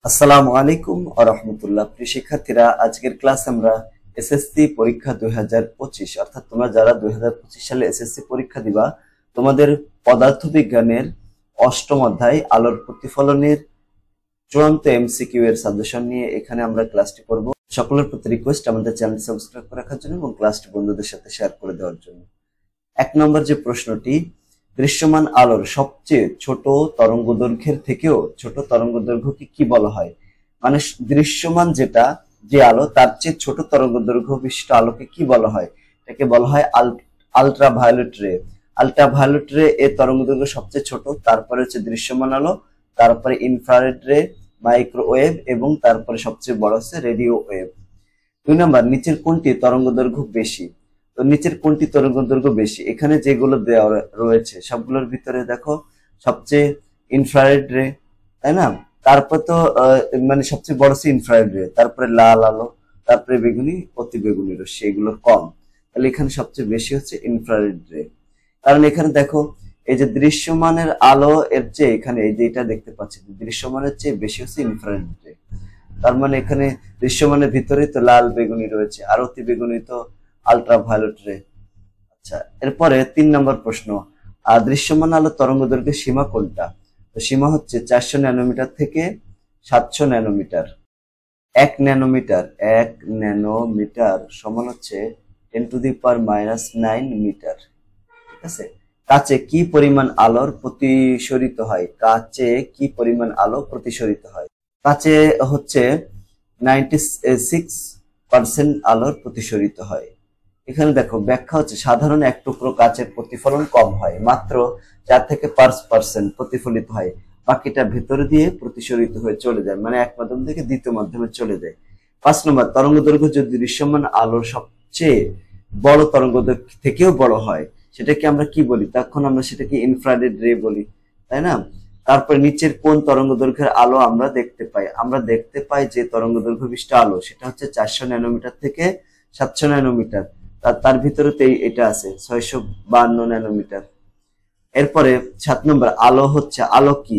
আসসালামু আলাইকুম ওয়া রাহমাতুল্লাহ। প্রিয় শিক্ষার্থীরা, আজকের ক্লাস আমরা এসএসসি পরীক্ষা 2025 অর্থাৎ তোমরা যারা 2025 সালে এসএসসি পরীক্ষা দিবা, তোমাদের পদার্থবিজ্ঞানের অষ্টম অধ্যায় আলোর প্রতিফলনের চূড়ান্ত এমসিকিউ এর সাজেশন নিয়ে এখানে আমরা ক্লাসটি করব। সকলের প্রতি রিকোয়েস্ট আমাদের চ্যানেল সাবস্ক্রাইব করে রাখার জন্য এবং ক্লাসটি বন্ধুদের সাথে শেয়ার করে দেওয়ার জন্য। এক নম্বর যে প্রশ্নটি, দৃশ্যমান আলোর সবচেয়ে ছোট তরঙ্গদৈর্ঘ্যের থেকেও ছোট তরঙ্গদৈর্ঘ্যকে কি বলা হয়? মানে দৃশ্যমান যে আলো তার চেয়ে ছোট তরঙ্গদৈর্ঘ্য বিশিষ্ট আলোকে কি বলা হয়? এটাকে বলা হয় আলট্রাভায়োলেট রে। আলট্রাভায়োলেট রে এর তরঙ্গদৈর্ঘ্য সবচেয়ে ছোট, তারপরে হচ্ছে দৃশ্যমান আলো, তারপরে ইনফ্রারেড রে, মাইক্রোওয়েভ এবং তারপরে সবচেয়ে বড় হচ্ছে রেডিও ওয়েভ। 2 নম্বর, নিচের কোনটি তরঙ্গদৈর্ঘ্য বেশি? তো নিচের কোনটি তরঙ্গদৈর্ঘ্য বেশি? এখানে যেগুলো দেওয়া রয়েছে সবগুলোর ভিতরে দেখো সবচেয়ে ইনফ্রারেড রে, তাই না? তারপর তো মানে সবচেয়ে বড় হচ্ছে ইনফ্রারেড রে, তারপরে লাল আলো, তারপরে বেগুনি, অতি বেগুনি রশ্মি, এগুলো কম। তাহলে এখানে সবচেয়ে বেশি হচ্ছে ইনফ্রারেড রে। কারণ এখানে দেখো এই যে দৃশ্যমানের আলো এর চেয়ে এখানে এই যে এটা দেখতে পাচ্ছি, দৃশ্যমানের চেয়ে বেশি হচ্ছে ইনফ্রারেড রে। তার মানে এখানে দৃশ্যমানের ভিতরে তো লাল বেগুনি রয়েছে, আর অতি বেগুনি তো আলট্রাভায়োলেট রে। আচ্ছা, এরপরে 3 নম্বর প্রশ্ন, দৃশ্যমান আলো তরঙ্গদৈর্ঘ্যের সীমা কোনটা? তো সীমা হচ্ছে 400 ন্যানোমিটার থেকে 700 ন্যানোমিটার। 1 ন্যানোমিটার সমান হচ্ছে 10⁻⁹ মিটার। ঠিক আছে। কাঁচে কি পরিমাণ আলোর প্রতিসরিত হয়? কাঁচে কি পরিমাণ আলো প্রতিসরিত হয়? কাঁচে হচ্ছে 96% আলোর প্রতিসরিত হয়। এখানে দেখো ব্যাখ্যা হচ্ছে, সাধারণ এক টুকরো কাচের প্রতিফলন কম হয়, মাত্র 4 থেকে 5% প্রতিফলিত হয়, বাকিটা ভেতরে দিয়ে প্রতিসরিত হয়ে চলে যায়, মানে এক মাধ্যম থেকে দ্বিতীয় মাধ্যমে চলে যায়। 5 নম্বর, তরঙ্গদৈর্ঘ্য যদি দৃশ্যমান আলোর সবচেয়ে বড় তরঙ্গদৈর্ঘ্য থেকেও বড় হয়, সেটাকে আমরা কি বলি? তখন আমরা সেটাকে ইনফ্রারেড রে বলি, তাই না? তারপর নিচের কোন তরঙ্গদৈর্ঘ্যের আলো আমরা দেখতে পাই? আমরা দেখতে পাই যে তরঙ্গদৈর্ঘ্য বিশিষ্ট আলো সেটা হচ্ছে 400 ন্যানোমিটার থেকে 700 ন্যানোমিটার। তার ভিতরেতেই এটা আছে 652 ন্যানোমিটার। এরপরে 7 নম্বর, আলো কি?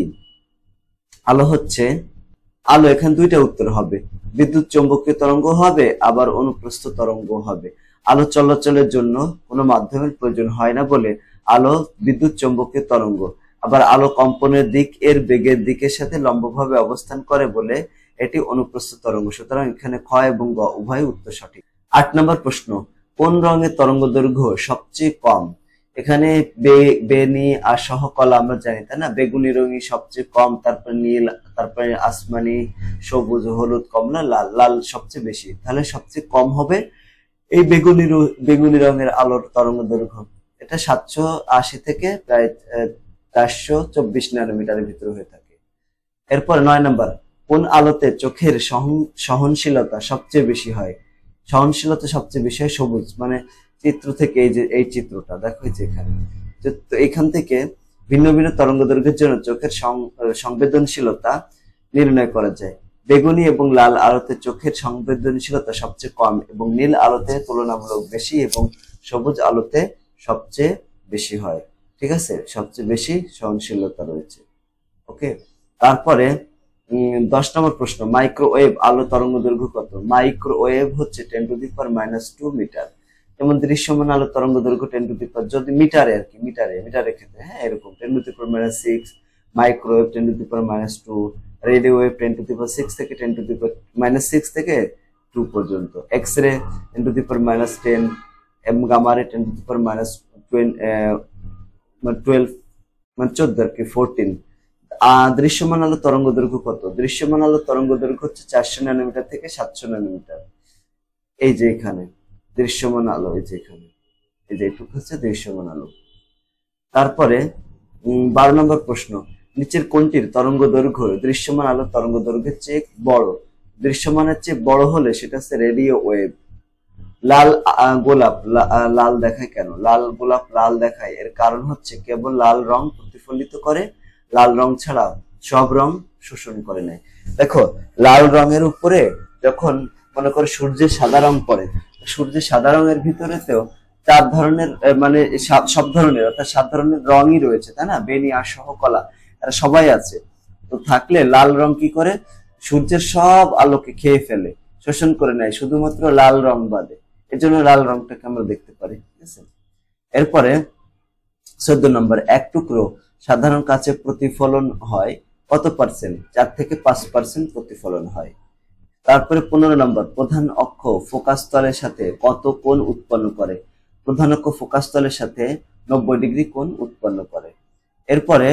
আলো এখানে দুইটা উত্তর হবে, বিদ্যুৎ চৌম্বকীয় তরঙ্গ হবে, আবার অনুপ্রস্থ তরঙ্গ হবে। আলো চলাচলের জন্য কোনো মাধ্যমের প্রয়োজন হয় না বলে আলো বিদ্যুৎ চৌম্বকীয় তরঙ্গ। আবার আলো কম্পনের দিক এর বেগের দিকের সাথে লম্বভাবে অবস্থান করে বলে এটি অনুপ্রস্থ তরঙ্গ। সুতরাং এখানে খ এবং গ উভয় উত্তর সঠিক। 8 নম্বর প্রশ্ন, কোন রঙের তরঙ্গদৈর্ঘ্য সবচেয়ে কম? এখানে বেনি আর সহকলা আমরা জানি, তাই না? বেগুনি রঙই সবচেয়ে কম, তারপরে নীল, তারপরে আসমানি, সবুজ, হলুদ, কমলা, লাল। লাল সবচেয়ে বেশি, তাহলে সবচেয়ে কম হবে এই বেগুনি রঙের আলোর তরঙ্গদৈর্ঘ্য। এটা 780 থেকে প্রায় 424 ন্যানোমিটারের ভিতরে হয়ে থাকে। এরপর 9 নম্বর, কোন আলোতে চোখের সহনশীলতা সবচেয়ে বেশি হয়? সহনশীলতা সবচেয়ে বেশি হয় সবুজ। মানে চিত্র থেকে এই যে এই চিত্রটা দেখো, যে এখানে, তো এখান থেকে ভিন্ন ভিন্ন তরঙ্গদৈর্ঘ্যের জন্য চোখের সংবেদনশীলতা নির্ণয় করা যায়। বেগুনি এবং লাল আলোতে চোখের সংবেদনশীলতা সবচেয়ে কম এবং নীল আলোতে তুলনামূলক বেশি এবং সবুজ আলোতে সবচেয়ে বেশি হয়। ঠিক আছে, সবচেয়ে বেশি সহনশীলতা রয়েছে। ওকে, তারপরে 10 নম্বর প্রশ্ন, মাইক্রোওয়েভ আলো তরঙ্গদৈর্ঘ্য কত? মাইক্রোওয়েভ হচ্ছে 10⁻² মিটার। যেমন দৃশ্যমান আলো তরঙ্গদৈর্ঘ্য 10⁻, যদি মিটারে আর কি, মিটারের ক্ষেত্রে, হ্যাঁ, এরকম 10⁻⁶, মাইক্রোওয়েভ 10⁻², রেডিও ওয়েভ 10⁻6 থেকে 10⁻6 থেকে 2 পর্যন্ত, এক্স রে 10⁻10 এবং গামা রে 10⁻12 মানে 14 আর কি, 14। দৃশ্যমান আলো তরঙ্গদৈর্ঘ্য কত? দৃশ্যমান আলো তরঙ্গদৈর্ঘ্য হচ্ছে 400 ন্যানোমিটার থেকে 700 ন্যানোমিটার। এই যে এখানে দৃশ্যমান আলো, এই যে এখানে, এই যে এটুকু হচ্ছে দৃশ্যমান আলো। তারপরে 12 নম্বর প্রশ্ন, নিচের কোনটির তরঙ্গদৈর্ঘ্য দৃশ্যমান আলো তরঙ্গদৈর্ঘ্যের চেয়ে বড়? দৃশ্যমানের চেয়ে বড় হলে সেটা হচ্ছে রেডিও ওয়েভ। লাল গোলাপ লাল দেখায় কেন? লাল গোলাপ লাল দেখায়, এর কারণ হচ্ছে কেবল লাল রং প্রতিফলিত করে, লাল রং ছাড়া সব রং শোষণ করে নেয়। দেখো, লাল রঙের উপরে যখন মনে করো সূর্যের সাদা রং পড়ে, সূর্যের সাদা রঙের ভিতরেতেও 4 ধরনের মানে সব ধরনের অর্থাৎ 7 ধরনের রঙই রয়েছে, তাই না? বেনি আর সহকলা এরা সবাই আছে। তো থাকলে লাল রং কি করে? সূর্যের সব আলোকে খেয়ে ফেলে, শোষণ করে নেয়, শুধুমাত্র লাল রং বাদে। এর জন্য লাল রংটাকে আমরা দেখতে পারি, ঠিক আছে। এরপরে 14 নম্বর, এক টুকরো সাধারণ কাচে প্রতিফলন হয় কত পার্সেন্ট? 4 থেকে 5% প্রতিফলন হয়। তারপরে 15 নম্বর, প্রধান অক্ষ ফোকাস তলের সাথে কত কোণ উৎপন্ন করে? প্রধান অক্ষ ফোকাস তলের সাথে 90 ডিগ্রি কোণ উৎপন্ন করে। এরপরে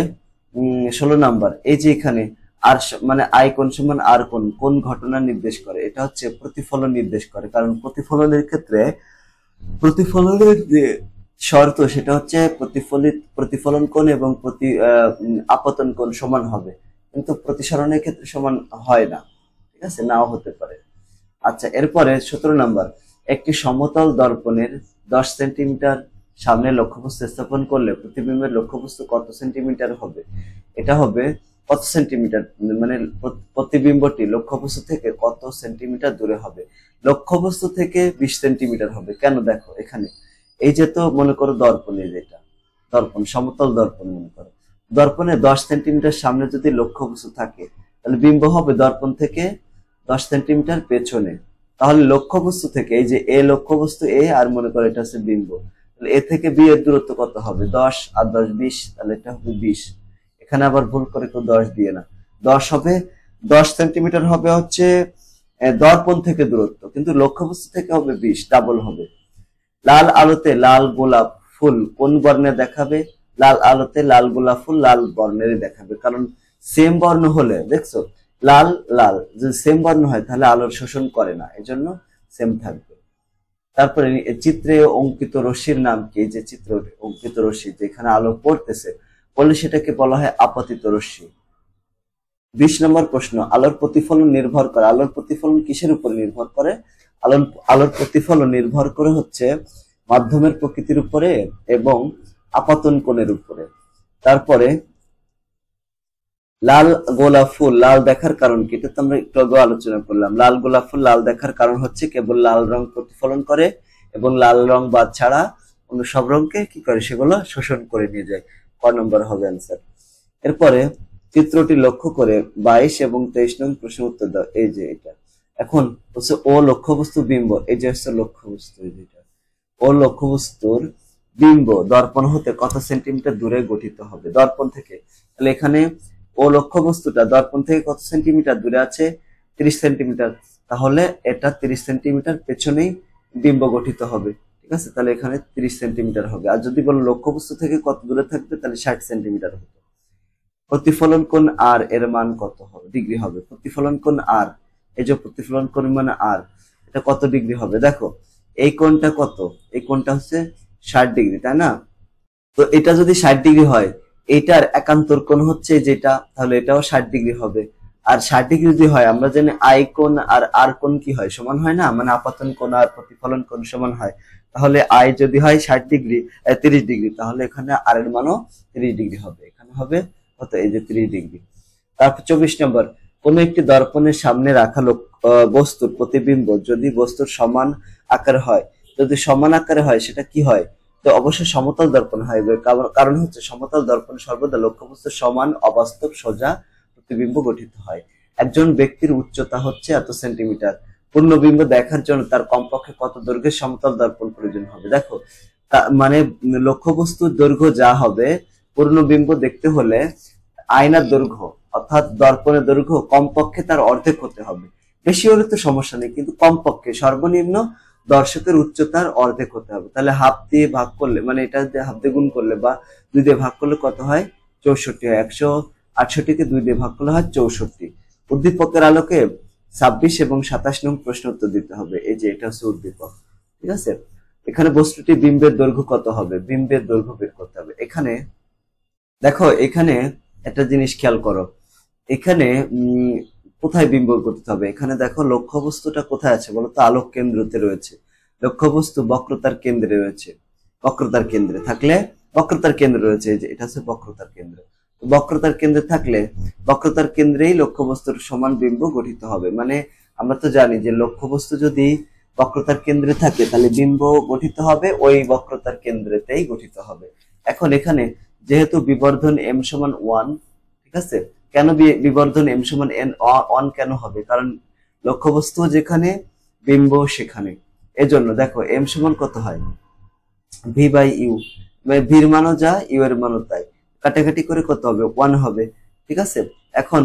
16 নম্বর, এই যে এখানে আর মানে আই কোণ সমান আর কোণ কোন ঘটনা নির্দেশ করে? এটা হচ্ছে প্রতিফলন নির্দেশ করে, কারণ প্রতিফলনের ক্ষেত্রে প্রতিফলনের যে শর্ত সেটা হচ্ছে প্রতিফলন কোণ এবং আপতন কোণ সমান হবে, কিন্তু প্রতিসরণের ক্ষেত্রে সমান হয় না, ঠিক আছে, নাও হতে পারে। আচ্ছা, এরপরে 17 নম্বর, একটি সমতল দর্পণের 10 সেন্টিমিটার সামনে লক্ষ্যবস্তু স্থাপন করলে প্রতিবিম্বের লক্ষ্যবস্তু কত সেন্টিমিটার হবে? এটা হবে কত সেন্টিমিটার, মানে প্রতিবিম্বটি লক্ষ্যবস্তু থেকে কত সেন্টিমিটার দূরে হবে? লক্ষ্যবস্তু থেকে 20 সেন্টিমিটার হবে। কেন? দেখো এখানে এই যে, তো মনে করো দর্পণে, যেটা দর্পণ, সমতল দর্পণ মনে করো, দর্পণে 10 সেন্টিমিটার সামনে যদি লক্ষ্যবস্তু থাকে, তাহলে বিম্ব হবে দর্পণ থেকে 10 সেন্টিমিটার পেছনে। তাহলে লক্ষ্যবস্তু থেকে, এই যে এ লক্ষ্যবস্তু এ, আর মনে করো এটা হচ্ছে বিম্ব, তাহলে এ থেকে বি এর দূরত্ব কত হবে? 10 আর 10 20, তাহলে এটা হবে 20। এখানে আবার ভুল করে কেউ 10 দিয়ে না, 10 হবে, 10 সেন্টিমিটার হবে হচ্ছে দর্পণ থেকে দূরত্ব, কিন্তু লক্ষ্যবস্তু থেকে হবে 20, ডাবল হবে। লাল আলোতে লাল গোলাপ ফুল কোন বর্ণে দেখাবে? লাল আলোতে লাল গোলাপ ফুল লাল বর্ণেরই দেখাবে, কারণ সেম বর্ণ হলে, দেখছো, লাল লাল যদি সেম বর্ণ হয় তাহলে আলোর শোষণ করে না, এজন্য সেম থাকবে। তারপরে চিত্রে অঙ্কিত রশ্মির নাম কি? যে চিত্র অঙ্কিত রশ্মি, যেখানে আলো পড়তেছে বলে সেটাকে বলা হয় আপতিত রশ্মি। 20 নম্বর প্রশ্ন, আলোর প্রতিফলন নির্ভর করে, আলোর প্রতিফলন কিসের উপর নির্ভর করে? আলোর প্রতিফলন নির্ভর করে হচ্ছে মাধ্যমের প্রকৃতির উপরে এবং আপতন কোণের উপরে। তারপরে লাল গোলাপ ফুল লাল দেখার কারণ কি? এটা তো আমরা একটু আগে আলোচনা করলাম। লাল গোলাপ ফুল লাল দেখার কারণ হচ্ছে কেবল লাল রং প্রতিফলন করে এবং লাল রং বাদ ছাড়া অন্য সব রংকে কি করে? সেগুলো শোষণ করে নিয়ে যায়। ক নম্বর হবে অ্যান্সার। এরপরে চিত্রটি লক্ষ্য করে 22 এবং 23 নং প্রশ্নের উত্তর দাও। এই যে এটা এখন হচ্ছে ও লক্ষ্যবস্তু বিম্ব, এই যে হচ্ছে লক্ষ্যবস্তু, যেটা ও লক্ষ্যবস্তুর বিম্ব দর্পণ হতে কত সেন্টিমিটার দূরে গঠিত হবে? দর্পণ থেকে, তাহলে এখানে ও লক্ষ্যবস্তুটা দর্পণ থেকে কত সেন্টিমিটার দূরে আছে? 30 সেন্টিমিটার। তাহলে এটা 30 সেন্টিমিটার পেছনেই বিম্ব গঠিত হবে, ঠিক আছে, তাহলে এখানে 30 সেন্টিমিটার হবে। আর যদি বলো লক্ষ্যবস্তু থেকে কত দূরে থাকবে, তাহলে 60 সেন্টিমিটার হবে। প্রতিফলন কোণ আর এর মান কত হবে? ডিগ্রি হবে। প্রতিফলন কোণ আর, এই যে প্রতিফলন কোণ মানে আর, এটা কত ডিগ্রি হবে? দেখো এই কোণটা কত? এই কোণটা হচ্ছে 60 ডিগ্রি, তাই না? তো এটা যদি 60 ডিগ্রি হয়, এইটার একান্তর কোণ হচ্ছে যেটা, তাহলে এটাও 60 ডিগ্রি হবে। আর 60 ডিগ্রি যদি হয়, আমরা জানি আই কোণ আর আর কোণ কি হয়? সমান হয় না, মানে আপতন কোণ আর প্রতিফলন কোণ সমান হয়। তাহলে আই যদি হয় 60 ডিগ্রি 30 ডিগ্রি, তাহলে এখানে আর এর মানও 30 ডিগ্রি হবে। এখানে হবে কত? এই যে 30 ডিগ্রি। তারপর 24 নম্বর, কোন একটি দর্পণের সামনে রাখা বস্তুর প্রতিবিম্ব যদি বস্তুর সমান আকার হয়, যদি সমান আকারে হয় সেটা কি হয়? তো অবশ্যই সমতল দর্পণ হয়, কারণ হচ্ছে সমতল দর্পণ সর্বদা লক্ষ্যবস্তুর সমান অবাস্তব সোজা প্রতিবিম্ব গঠিত হয়। একজন ব্যক্তির উচ্চতা হচ্ছে এত সেন্টিমিটার, পূর্ণবিম্ব দেখার জন্য তার কমপক্ষে কত দৈর্ঘ্যের সমতল দর্পণ প্রয়োজন হবে? দেখো মানে লক্ষ্যবস্তুর দৈর্ঘ্য যা হবে, পূর্ণবিম্ব দেখতে হলে আয়নার দৈর্ঘ্য অর্থাৎ দর্পণের দৈর্ঘ্য কমপক্ষে তার অর্ধেক হতে হবে। বেশি হলে তো সমস্যা নেই, কিন্তু কমপক্ষে সর্বনিম্ন দর্শকের উচ্চতার অর্ধেক হতে হবে। তাহলে হাফ দিয়ে ভাগ করলে, মানে এটা দিয়ে হাফ দিয়ে গুণ করলে বা 2 দিয়ে ভাগ করলে কত হয়? 64 হয়। 168 কে 2 দিয়ে ভাগ করলে হয় 64। উদ্দীপকের আলোকে 26 এবং 27 নং প্রশ্ন উত্তর দিতে হবে। এই যে এটা হচ্ছে উদ্দীপক, ঠিক আছে। এখানে বস্তুটি বিম্বের দৈর্ঘ্য কত হবে? বিম্বের দৈর্ঘ্য বের করতে হবে। এখানে দেখো, এখানে একটা জিনিস খেয়াল করো, এখানে কোথায় বিম্ব গঠিত হবে? এখানে দেখো লক্ষ্যবস্তুটা কোথায় আছে বলতো? আলোক কেন্দ্রতে রয়েছে। লক্ষ্যবস্তু বক্রতার কেন্দ্রে রয়েছে। বক্রতার কেন্দ্রে থাকলে, বক্রতার কেন্দ্র রয়েছে, এই যে এটা হচ্ছে বক্রতার কেন্দ্র। বক্রতার কেন্দ্রে থাকলে বক্রতার কেন্দ্রেই লক্ষ্যবস্তুর সমান বিম্ব গঠিত হবে। মানে আমরা তো জানি যে লক্ষ্যবস্তু যদি বক্রতার কেন্দ্রে থাকে তাহলে বিম্ব গঠিত হবে ওই বক্রতার কেন্দ্রেতেই গঠিত হবে। এখন এখানে যেহেতু বিবর্ধন m সমান 1, ঠিক আছে, কেন বিবর্ধন এম সমান এন অন কেন হবে? কারণ লক্ষ্যবস্তু যেখানে বিম্ব সেখানে। এজন্য দেখো এম সমান কত হয়, ভি বাই ইউ, ভির মানও যা ইউ এর মানও তাই, কাটাকাটি করে কত হবে, 1 হবে। ঠিক আছে, এখন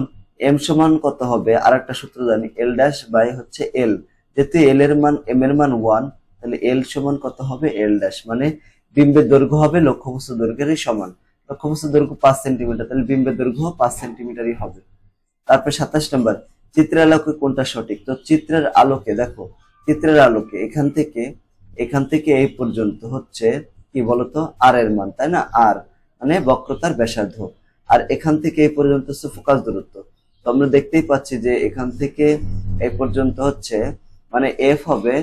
এম সমান কত হবে, আর একটা সূত্র জানি, এল ড্যাশ বাই হচ্ছে এল, যেহেতু এল এর মান এম এর মান 1, তাহলে এল সমান কত হবে, এল ড্যাশ, মানে বিম্বের দৈর্ঘ্য হবে লক্ষ্যবস্তু দৈর্ঘ্যেরই সমান। লক্ষ্যবস্তু দৈর্ঘ্য 5 সেন্টিমিটার, তাহলে বিম্বের দৈর্ঘ্য 5 সেন্টিমিটারই হবে। তারপর 27 নম্বর, চিত্রের আলোকে কোনটা সঠিক? তো চিত্রের আলোকে দেখো, চিত্রের আলোকে এখান থেকে এই পর্যন্ত হচ্ছে কি বলতো, আর এর মান, তাই না? আর মানে বক্রতার ব্যাসার্ধ, আর এখান থেকে এই পর্যন্ত হচ্ছে ফোকাস দূরত্ব। তো আমরা দেখতেই পাচ্ছি যে এখান থেকে এই পর্যন্ত হচ্ছে মানে এফ হবে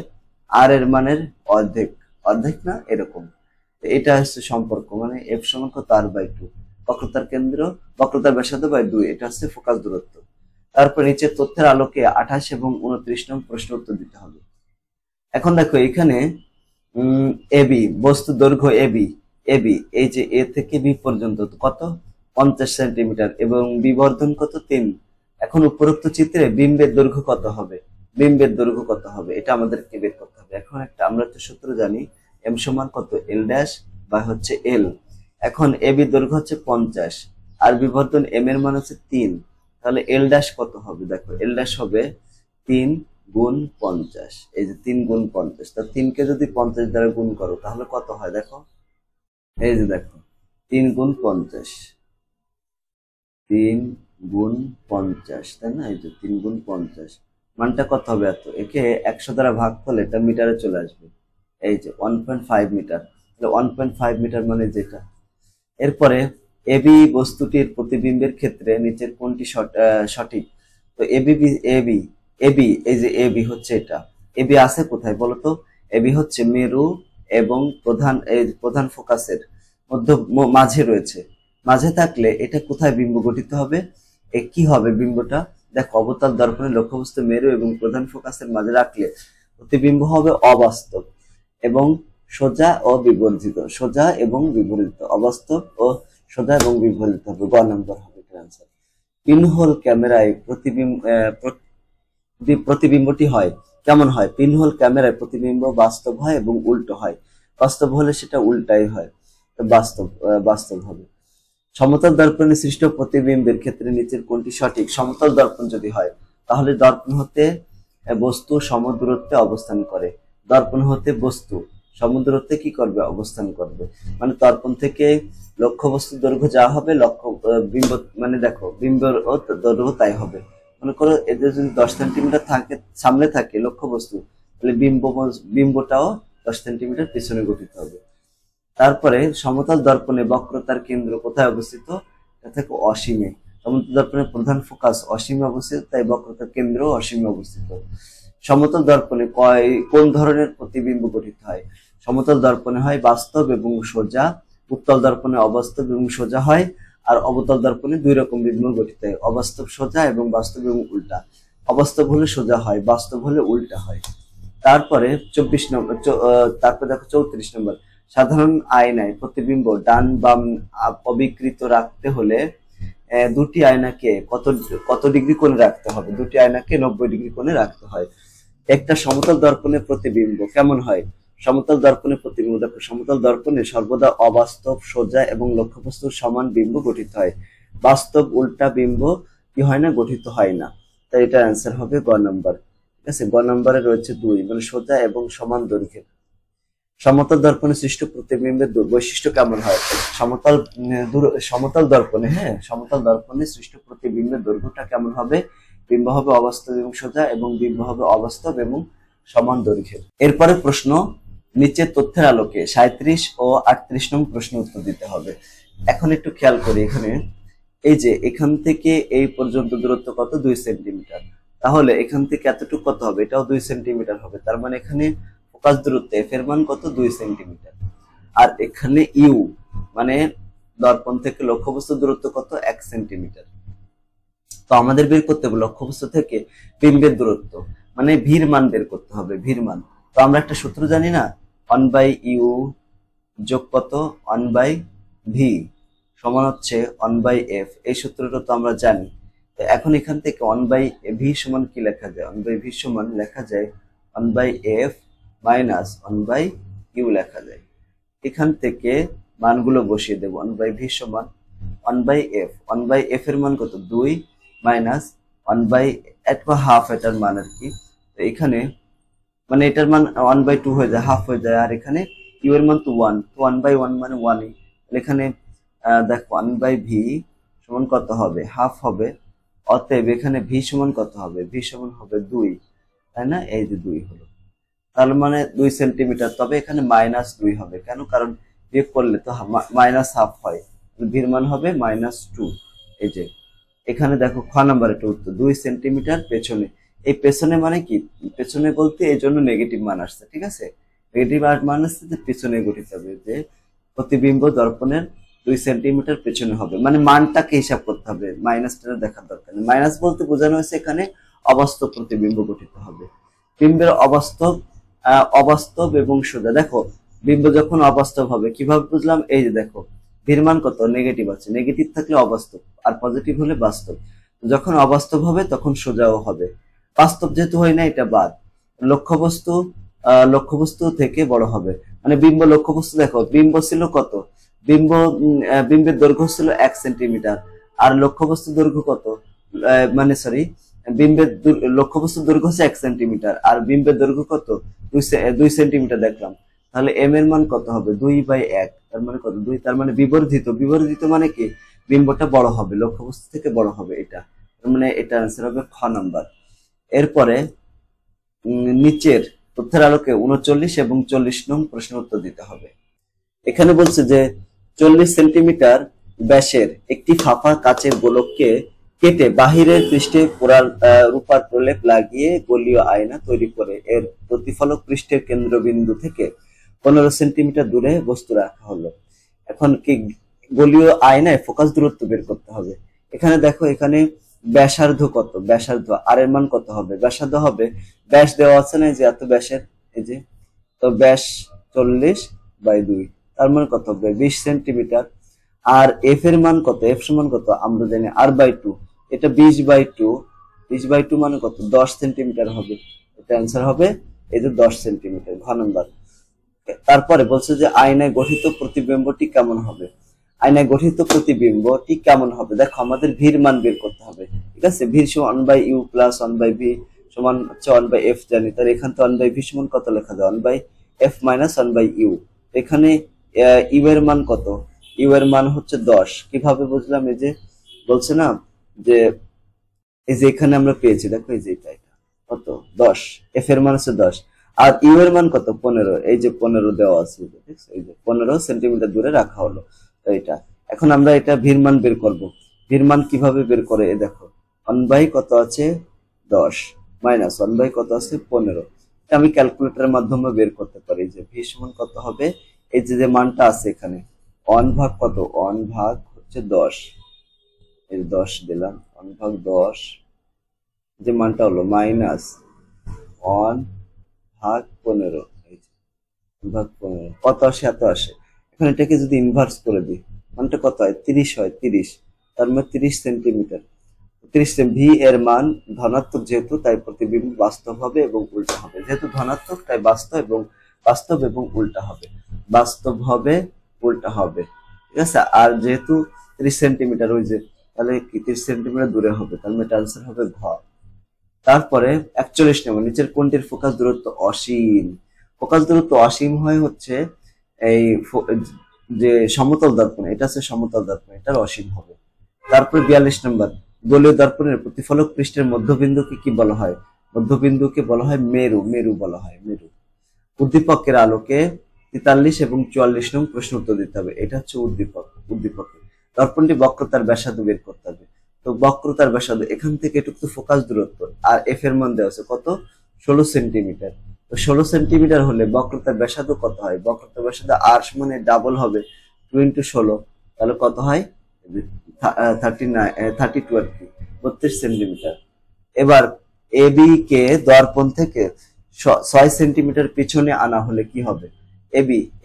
আর এর মানের অর্ধেক, অর্ধেক না এরকম। এটা হচ্ছে সম্পর্ক, মানে এফ সমান কত, আর বাই 2, বক্রতার কেন্দ্র, বক্রতার ব্যাসার্ধ বাই 2, এটা হচ্ছে ফোকাস দূরত্ব। তারপর নিচের তথ্যের আলোকে 28 এবং 29 নং প্রশ্ন উত্তর দিতে হবে। এখন দেখো এখানে এবি, বস্তু দৈর্ঘ্য এবি এই যে এ থেকে বি পর্যন্ত কত, 50 সেন্টিমিটার, এবং বিবর্ধন কত, 3। এখন উপরোক্ত চিত্রে বিম্বের দৈর্ঘ্য কত হবে, বিম্বের দৈর্ঘ্য কত হবে, এটা আমাদেরকে বের করতে হবে। এখন আমরা একটা সূত্র জানি, এম সমান কত, এল ড্যাশ বা হচ্ছে এল। এখন এবি দৈর্ঘ্য হচ্ছে 50 আর বিবর্ধন এম এর মান হচ্ছে 3, তাহলে এল ড্যাশ কত হবে, দেখো এল ড্যাশ হবে 3 গুণ 50, এই যে 3 গুণ 50, তা 3 কে যদি 50 দ্বারা গুণ করো তাহলে কত হয় দেখো, এই যে দেখো 3 গুণ 50, 3 গুণ 50, তাই না? এই যে 3 গুণ 50 মানটা কত হবে, এত, একে 100 দ্বারা ভাগ করলে এটা মিটারে চলে আসবে, এই যে 1.5 মিটার, তাহলে 1.5 মিটার মানে যেটা। এরপরে এবি বস্তুটির প্রতিবিম্বের ক্ষেত্রে নিচের কোনটি সঠিক? তো এবি এই যে এবি হচ্ছে এটা, এবি আছে কোথায় বলতো, এবি হচ্ছে মেরু এবং প্রধান ফোকাসের মাঝে রয়েছে, মাঝে থাকলে এটা কোথায় বিম্ব গঠিত হবে, কি হবে বিম্বটা, দেখো অবতল দর্পণে লক্ষ্যবস্তু মেরু এবং প্রধান ফোকাসের মাঝে রাখলে প্রতিবিম্ব হবে অবাস্তব এবং সোজা ও বিবর্ধিত, সোজা এবং বিপরীত, অবাস্তব ও সোজা এবং বিপরীত হবে, গ নম্বর হবে আনসার। পিনহোল ক্যামেরায় প্রতিবিম্বটি হয় কেমন হয়, পিনহোল ক্যামেরায় প্রতিবিম্ব বাস্তব হয় এবং উল্টো হয়, বাস্তব হলে সেটা উল্টাই হয়, বাস্তব হবে। সমতল দর্পণে সৃষ্ট প্রতিবিম্বের ক্ষেত্রে নিচের কোনটি সঠিক? সমতল দর্পণ যদি হয় তাহলে দর্পণ হতে বস্তু সমদূরত্বে অবস্থান করে, দর্পণ হতে বস্তু সমদূরত্বে কি করবে, অবস্থান করবে, মানে দর্পণ থেকে লক্ষ্যবস্তু দৈর্ঘ্য যা হবে বিম্ব, মানে দেখো বিম্বর দৈর্ঘ্য তাই হবে। মনে করো এদের যদি 10 সেন্টিমিটার সামনে থাকে লক্ষ্যবস্তু, তাহলে বিম্বটাও 10 সেন্টিমিটার পিছনে গঠিত হবে। তারপরে সমতল দর্পণে বক্রতার কেন্দ্র কোথায় অবস্থিত, এটা থেকে অসীমে, সমতল দর্পণের প্রধান ফোকাস অসীমে অবস্থিত, তাই বক্রতার কেন্দ্র অসীমে অবস্থিত। সমতল দর্পণে কোন ধরনের প্রতিবিম্ব গঠিত হয়? সমতল দর্পণে হয় বাস্তব এবং সোজা, উত্তল দর্পণে অবাস্তব এবং সোজা হয়, আর অবতল দর্পণে 2 রকম বিম্ব গঠিত হয়, অবাস্তব সোজা এবং বাস্তব এবং উল্টা। অবাস্তব হলে সোজা হয়, বাস্তব হলে উল্টা হয়। তারপরে 24 নম্বর, তারপর দেখো 34 নম্বর, সাধারণ আয়নায় প্রতিবিম্ব ডান বাম অবিকৃত রাখতে হলে দুটি আয়নাকে কত ডিগ্রি কোণে রাখতে হবে? দুটি আয়নাকে 90 ডিগ্রি কোণে রাখতে হয়। একটা সমতল দর্পণের প্রতিবিম্ব কেমন হয়? সমতল দর্পণের প্রতিবিম্ব, দেখো সমতল দর্পণে সর্বদা অবাস্তব, সোজা এবং লক্ষ্যবস্তুর সমান বিম্ব গঠিত হয়, বাস্তব উল্টা বিম্ব কি হয় না, গঠিত হয় না, তাই এটা অ্যান্সার হবে গ নম্বর। ঠিক আছে, গ নম্বরে রয়েছে 2, মানে সোজা এবং সমান দৈর্ঘ্যের। সমতল দর্পণে সৃষ্ট প্রতিবিম্বের বৈশিষ্ট্য কেমন হয়? সমতল দর্পণে সমতল দর্পণে সৃষ্ট প্রতিবিম্বের দৈর্ঘ্যটা কেমন হবে? বিম্ব হবে অবাস্তব এবং সোজা, এবং বিম্ব হবে অবাস্তব এবং সমান দৈর্ঘ্যের। এরপরে প্রশ্ন, নিচের তথ্যের আলোকে 37 ও 38 নং প্রশ্ন উত্তর দিতে হবে। এখন একটু খেয়াল করি, এখানে এই যে এখান থেকে এই পর্যন্ত দূরত্ব কত, 2 সেন্টিমিটার, তাহলে এখান থেকে এতটুকু কত হবে, এটাও 2 সেন্টিমিটার হবে, তার মানে এখানে ফোকাস দূরত্ব এফ এর মান কত, 2 সেন্টিমিটার, আর এখানে ইউ মানে দর্পণ থেকে লক্ষ্যবস্তু দূরত্ব কত, 1 সেন্টিমিটার। তো আমাদের বের করতে হবে লক্ষ্যবস্তু থেকে বিম্বের দূরত্ব, মানে ভির মান বের করতে হবে, ভির মান। তো আমরা একটা সূত্র জানি না, 1/u যোগ কত, 1/v, সমান হচ্ছে 1/f। এই সূত্রটা তো আমরা জানি। তো এখন এখান থেকে 1/v সমান কি লেখা যায়? 1/v সমান লেখা যায় 1/f মাইনাস 1/u লেখা যায়। এখান থেকে মানগুলো বসিয়ে দেব। 1/v সমান 1/f। 1/f এর মান কত? 2 মাইনাস 1/1/2 এটার মান আর কি। তো এখানে মানে এটার মান 1/2 হয়ে যায়, হাফ হয়ে যায়। আর এখানে ইউ এর মান তো 1, তো 1/1 মানে 1ই। এখানে দেখো 1/v সমান কত হবে? হাফ হবে। অতএব এখানে v সমান কত হবে? v সমান হবে 2, তাই না? এই যে 2 হলো, তার মানে 2 সেন্টিমিটার। তবে এখানে -2 হবে কেন? কারণ বিয়োগ করলে তো মাইনাস হাফ হয়, ভির মান হবে -2। এই যে এখানে দেখো খ নাম্বার একটা উত্তর, 2 সেন্টিমিটার পেছনে। এই পেছনে মানে কি? পেছনে বলতে এই জন্য নেগেটিভ মান আসছে, ঠিক আছে? নেগেটিভ মান আসছে যে পেছনে গঠিত হবে, যে প্রতিবিম্ব দর্পণের 2 সেন্টিমিটার পেছনে হবে। মানে মানটাকে হিসাব করতে হবে, মাইনাসটা দেখার দরকার নেই। মাইনাস বলতে বোঝানো হয়েছে এখানে অবাস্তব প্রতিবিম্ব গঠিত হবে। বিম্বের অবাস্তব এবং সোজা। দেখো বিম্ব যখন অবাস্তব হবে কিভাবে বুঝলাম? এই যে দেখো ভির মান কত? নেগেটিভ আছে, নেগেটিভ থাকলে অবাস্তব, আর পজিটিভ হলে বাস্তব। যখন অবাস্তব হবে তখন সোজাও হবে। বাস্তব যেহেতু হয় না, এটা বাদ। লক্ষ্যবস্তু থেকে বড় হবে, মানে বিম্ব লক্ষ্যবস্তু। দেখো বিম্ব ছিল কত? বিম্বের দৈর্ঘ্য ছিল 1 সেন্টিমিটার, আর লক্ষ্যবস্তু দৈর্ঘ্য কত? মানে সরি, লক্ষ্যবস্তুর দৈর্ঘ্য হচ্ছে 1 সেন্টিমিটার, আর বিম্বের দৈর্ঘ্য কত? 2 সেন্টিমিটার দেখলাম। তাহলে এম এর মান কত হবে? 2/1, তার মানে কত? 2, তার মানে বিবর্ধিত। বিবর্ধিত মানে কি? বিম্বটা বড় হবে, লক্ষ্যবস্তু থেকে বড় হবে। এটা তার মানে এটা आंसर হবে খ নাম্বার। এরপরে নিচের তথ্যের আলোকে 39 এবং 40 নং প্রশ্নের উত্তর দিতে হবে। এখানে বলছে যে 40 সেন্টিমিটার ব্যাসের একটি ফাঁপা কাচের গোলককে কেটে বাহিরের পৃষ্ঠে রূপার প্রলেপ লাগিয়ে গোলীয় আয়না তৈরি করে এর প্রতিফলক পৃষ্ঠের কেন্দ্রবিন্দু থেকে 15 সেন্টিমিটার দূরে বস্তু রাখা হলো। এখন কি গোলীয় আয়নায় ফোকাস দূরত্ব বের করতে হবে। এখানে দেখো এখানে ব্যাসার্ধ কত? ব্যাসার্ধ আর এর মান কত হবে? ব্যাসার্ধ হবে, ব্যাস দেওয়া আছে না, যে এত ব্যাসের, এই যে, তো ব্যাস 40/2, তার মানে কত হবে? 20 সেন্টিমিটার। আর এফ এর মান কত? এফ সমান কত আমরা জানি r/2, এটা 20/2। 20/2 মানে কত? 10 সেন্টিমিটার হবে। এটা आंसर হবে এই যে 10 সেন্টিমিটার, ঘ নাম্বার। তারপরে বলছে যে আয়নায় গঠিত প্রতিবিম্বটি কেমন হবে? আয়নায় গঠিত প্রতিবিম্বটি কেমন হবে? দেখো আমাদের ভির মান বের করতে হবে, ঠিক আছে? ভির সমান 1/u প্লাস 1/v সমান হচ্ছে 1/f জানি। তার এখান থেকে 1/v সমান কত লেখা যায়? 1/f minus 1/u। এখানে ইউ এর মান কত? ইউ এর মান হচ্ছে 10। কিভাবে বুঝলাম? এই যে বলছে না যে এই যে এখানে আমরা পেয়েছি, দেখো এই যে এটা কত? 10। এফ এর মান হচ্ছে 10, আর ইউ এর মান কত? 15। এই যে 15 দেওয়া আছে, এই যে 15 সেন্টিমিটার দূরে রাখা হলো। তো এটা এখন আমরা এটা ভির মান বের করব। ভির মান কিভাবে বের করে? এই দেখো 1 কত আছে? 10 মাইনাস 1 কত আছে? 15। এটা আমি ক্যালকুলেটরের মাধ্যমে বের করতে পারি। যে ভি সমান কত হবে? এই যে মানটা আছে এখানে 1 ভাগ কত? 1 ভাগ হচ্ছে 10, এই 10 দিলাম, 1 ভাগ 10, যে মানটা হলো -1 ভাগ 15, এই যে 1 ভাগ 15 কত আসে? এত আসে। এখন এটাকে যদি ইনভার্স করে দিই, মানটা কত হয়? 30 হয়। 30, তার মানে 30 সেন্টিমিটার। 30 ভি এর মান ধনাত্মক যেহেতু, তাই প্রতিবিম্ব বাস্তব হবে এবং উল্টা হবে। যেহেতু ধনাত্মক তাই বাস্তব এবং উল্টা হবে। বাস্তব হবে, উল্টা হবে, ঠিক আছে? আর যেহেতু 30 সেন্টিমিটার, ওই যে তাহলে কি 30 সেন্টিমিটার দূরে হবে, তাহলে এটা आंसर হবে ঘ। তারপরে 41 নম্বর, নিচের কোনটির ফোকাস দূরত্ব অসীম? ফোকাস দূরত্ব অসীম হয় হচ্ছে এই যে সমতল দর্পণ, এটা হচ্ছে সমতল দর্পণ, এটার অসীম হবে। তারপরে 42 নম্বর, গোলীয় দর্পণের প্রতিফলক পৃষ্ঠের মধ্যবিন্দুকে কি বলা হয়? মধ্যবিন্দুকে বলা হয় মেরু। মেরু বলা হয় মেরু। উদ্দীপকের আলোকে 43 এবং 44 নং প্রশ্ন উত্তর দিতে হবে। এটা হচ্ছে উদ্দীপকের দর্পণটি বক্রতার ব্যাসার্ধ বের করতে হবে। তো বক্রতার ব্যাসার্ধ এখান থেকে এটুকু ফোকাস দূরত্ব, আর এফ এর মান দেওয়া আছে কত? 16 সেন্টিমিটার। তো 16 সেন্টিমিটার হলে বক্রতার ব্যাসার্ধ কত হয়? বক্রতার ব্যাসার্ধ আর সমানে ডাবল হবে 2 × 16, তাহলে কত হয়? 32 আর কি, 32 সেন্টিমিটার। এবার এবি কে দর্পণ থেকে 6 সেন্টিমিটার পিছনে আনা হলে কি হবে?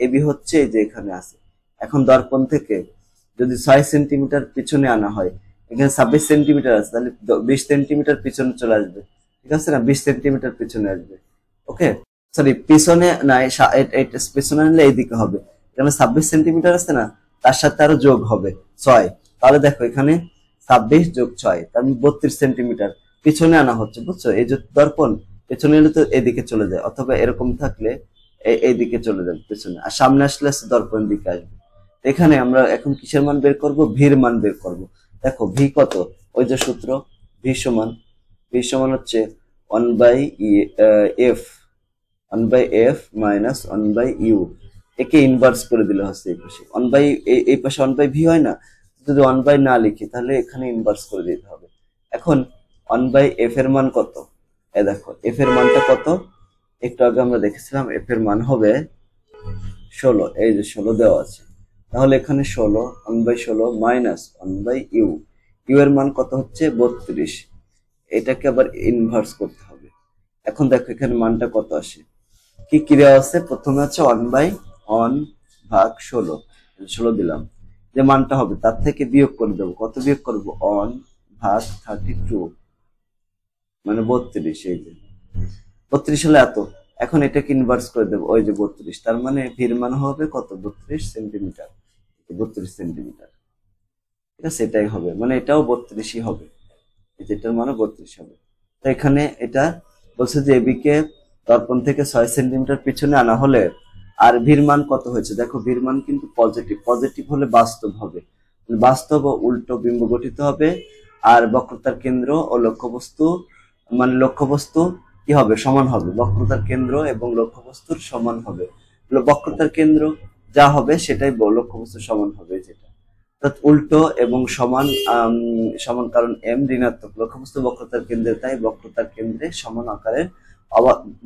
এবি হচ্ছে যে এখানে আছে। এখন দর্পণ থেকে যদি 6 সেন্টিমিটার পিছনে আনা হয়, এখানে 26 সেন্টিমিটার আছে, তাহলে 20 সেন্টিমিটার পিছনে চলে আসবে, ঠিক আছে না? 20 সেন্টিমিটার পিছনে আসবে। ওকে, সরি পিছনে নাই, পিছনে নিলে এইদিকে হবে, এখানে 26 সেন্টিমিটার আছে না, তার সাথে আরো যোগ হবে 6। তাহলে দেখো এখানে 26 যোগ 6, তার 32 সেন্টিমিটার পিছনে আনা হচ্ছে, বুঝছো? এই যে দর্পণ পেছনে এলে তো এদিকে চলে যায়, অথবা এরকম থাকলে এইদিকে চলে যাবে পেছনে, আর সামনে আসলে দর্পণ দিকে আসবে। এখানে আমরা এখন কিসের মান বের করব? ভির মান বের করব। দেখো ভি কত, ওই যে সূত্র, ভি সমান হচ্ছে 1/f 1/f মাইনাস 1/u, একে ইনভার্স করে দিলে হচ্ছে এই পাশে 1/, এই পাশে 1/v হয় না, যদি 1/, না লিখি তাহলে এখানে ইনভার্স করে দিতে হবে। এখন 1/f এর মান কত? দেখো f এর মানটা কত, একটু আগে আমরা দেখেছিলাম f এর মান হবে 16, এই যে 16 দেওয়া আছে, তাহলে এখানে 16 1/16 মাইনাস 1/u, u এর মান কত হচ্ছে 32, এটাকে আবার ইনভার্স করতে হবে। এখন দেখো এখানে মানটা কত আসে, কি কি দেওয়া আছে? প্রথমে হচ্ছে 1/16 দিলাম, যে মানটা হবে তার থেকে বিয়োগ করে দেবো, কত বিয়োগ করবো? 1/32 মানে 32, এই যে 32 হলে এত। এখন এটাকে ইনভার্স করে দেবো, ওই যে 32, তার মানে ভির মান হবে কত? 32 সেন্টিমিটার, 32 সেন্টিমিটার, ঠিক আছে? এটাই হবে, মানে এটাও 32ই হবে, যেটার মানে 32 হবে। তো এখানে এটা বলছে যে এবি কে দর্পণ থেকে 6 সেন্টিমিটার পিছনে আনা হলে, আর ভির মান কত হয়েছে? দেখো ভির মান কিন্তু পজিটিভ হলে বাস্তব হবে, বাস্তব ও উল্টো বিম্ব গঠিত হবে, আর বক্রতার কেন্দ্র ও লক্ষ্যবস্তু, মানে লক্ষ্যবস্তু কি হবে? সমান হবে, বক্রতার কেন্দ্র এবং লক্ষ্যবস্তুর সমান হবে। বক্রতার কেন্দ্র যা হবে সেটাই লক্ষ্যবস্তুর সমান হবে, যেটা অর্থাৎ উল্টো এবং সমান, সমান কারণ এম ঋণাত্মক, লক্ষ্যবস্তু বক্রতার কেন্দ্রে, তাই বক্রতার কেন্দ্রে সমান আকারের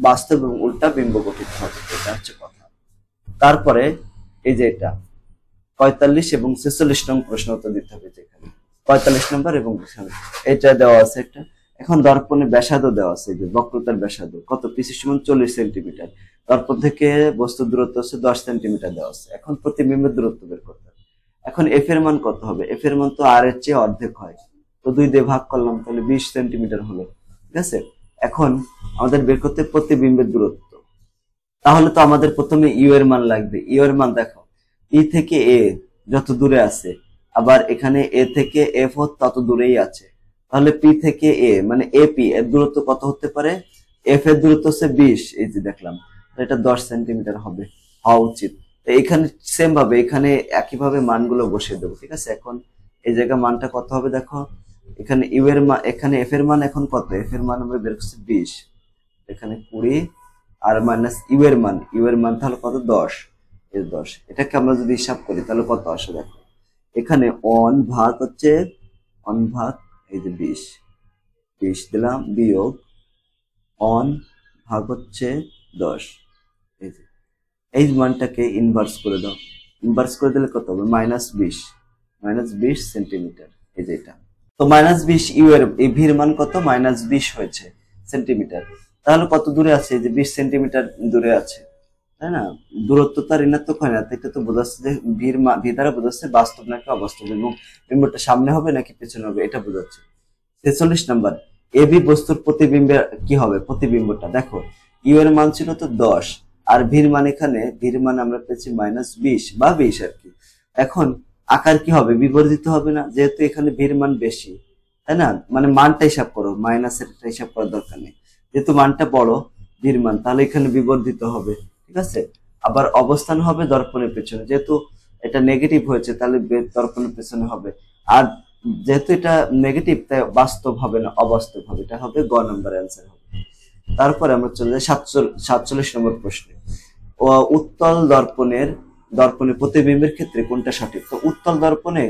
বাস্তব এবং উল্টা বিম্ব গঠিত হবে, এটা হচ্ছে কথা। তারপরে এই যে এটা 45 এবং 46 নং প্রশ্ন উত্তর দিতে হবে, যেখানে 45 নম্বর এবং এটা দেওয়া আছে একটা। এখন দর্পণে ব্যাসার্ধ দেওয়া আছে, যে বক্রতার ব্যাসার্ধ কত? পিসি সমান 40 সেন্টিমিটার, দর্পণ থেকে বস্তুর দূরত্ব হচ্ছে 10 সেন্টিমিটার দেওয়া আছে। এখন প্রতিবিম্বের দূরত্ব বের করতে হবে। এখন এফ এর মান কত হবে? এফ এর মান তো আর এর চেয়ে অর্ধেক হয়, তো 2 দিয়ে ভাগ করলাম, তাহলে 20 সেন্টিমিটার হলো, ঠিক আছে? এখন আমাদের বের করতে প্রতিবিম্বের দূরত্ব, তাহলে তো আমাদের প্রথমে ইউ এর মান লাগবে। ইউ এর মান দেখো, ই থেকে এ যত দূরে আছে, আবার এখানে এ থেকে এফ তত দূরেই আছে, তাহলে পি থেকে এ মানে এপি এর দূরত্ব কত হতে পারে? এফ এর দূরত্ব হচ্ছে 20, এই যে দেখলাম, এটা 10 সেন্টিমিটার হবে, হওয়া উচিত। তো এখানে সেম ভাবে এখানে একইভাবে মানগুলো বসিয়ে দেবো, ঠিক আছে? এখন এই জায়গা মানটা কত হবে দেখো, এখানে ইউ এর মান, এখানে এফ এর মান এখন কত? এফ এর মান আমরা বের করছি 20, এখানে 20 আর মাইনাস ইউ এর মান তাহলে কত? 10, এই 10, এটাকে আমরা যদি হিসাব করি তাহলে কত আসে দেখো, এখানে 1 ভাগ হচ্ছে 1 ভাগ এই যে 20 দিলাম, বিয়োগ 1 ভাগ হচ্ছে 10, এই যে এই মানটাকে ইনভার্স করে দাও, ইনভার্স করে দিলে কত হবে? -20 সেন্টিমিটার, এই যে এটা। তো -20 ইউ এর এই ভির মান কত? -20 হয়েছে সেন্টিমিটার, তাহলে কত দূরে আছে? এই যে 20 সেন্টিমিটার দূরে আছে, তাই না? দূরত্ব তার ঋণাত্মক হয় না, এটা তো বোঝাচ্ছে যে ভি দ্বারা বোঝাচ্ছে বাস্তব নাকি অবাস্তব, এবং বিম্বটা সামনে হবে নাকি পেছনে হবে, এটা বোঝাচ্ছে। 46 নাম্বার, এবি বস্তুর প্রতিবিম্বের কি হবে? প্রতিবিম্বটা দেখো, ইউ এর মান ছিল তো 10, আর ভির মান, এখানে ভির মান আমরা পেয়েছি -20 বা 20 আর কি। এখন আকার কি হবে? বিবর্ধিত হবে না, যেহেতু এখানে ভির মান বেশি, তাই না? মানে মানটা হিসাব করো, মাইনাসের হিসাব করার দরকার নেই, যেহেতু মানটা বড় ভির মান, তাহলে এখানে বিবর্ধিত হবে, ঠিক আছে? আবার অবস্থান হবে দর্পণের পেছনে, যেহেতু এটা নেগেটিভ হয়েছে তাহলে দর্পণের পেছনে হবে, আর যেহেতু এটা নেগেটিভ তাই বাস্তব হবে না, অবাস্তব হবে, এটা হবে গ নাম্বার অ্যান্সার হবে। তারপরে আমরা চলে যাই 47 নম্বর প্রশ্নে। উত্তল দর্পণে প্রতিবিম্বের ক্ষেত্রে কোনটা সঠিক? তো উত্তল দর্পণে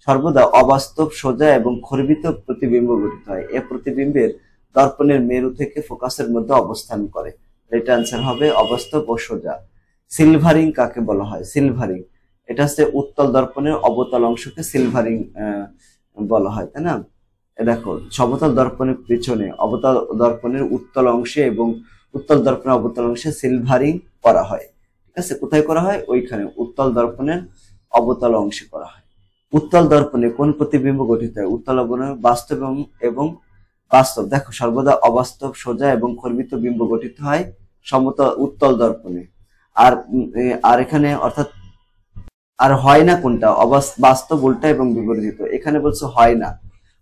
সর্বদা অবাস্তব, সোজা এবং খর্বিত প্রতিবিম্ব গঠিত হয়। এ প্রতিবিম্বের দর্পণের মেরু থেকে ফোকাসের মধ্যে অবস্থান করে, এটা অ্যান্সার হবে অবাস্তব ও সোজা। সিলভারিং কাকে বলা হয়? সিলভারিং, এটা হচ্ছে উত্তল দর্পণের অবতল অংশকে সিলভারিং বলা হয়, তাই না? দেখো সমতল দর্পণের পিছনে অবতল দর্পণের উত্তল অংশে এবং উত্তল দর্পণের অবতল অংশে সিলভারিং করা হয়, ঠিক আছে? কোথায় করা হয়? ওইখানে উত্তল দর্পণের অবতল অংশে করা হয়। উত্তল দর্পণে কোন প্রতিবিম্ব গঠিত হয়? উত্তল দর্পণে বাস্তব এবং বাস্তব, দেখো সর্বদা অবাস্তব, সোজা এবং খর্বিত বিম্ব গঠিত হয় উত্তল দর্পণে। আর আর এখানে অর্থাৎ আর হয় না কোনটা? বাস্তব, উল্টা এবং বিপরীত। এখানে বলছে হয় না,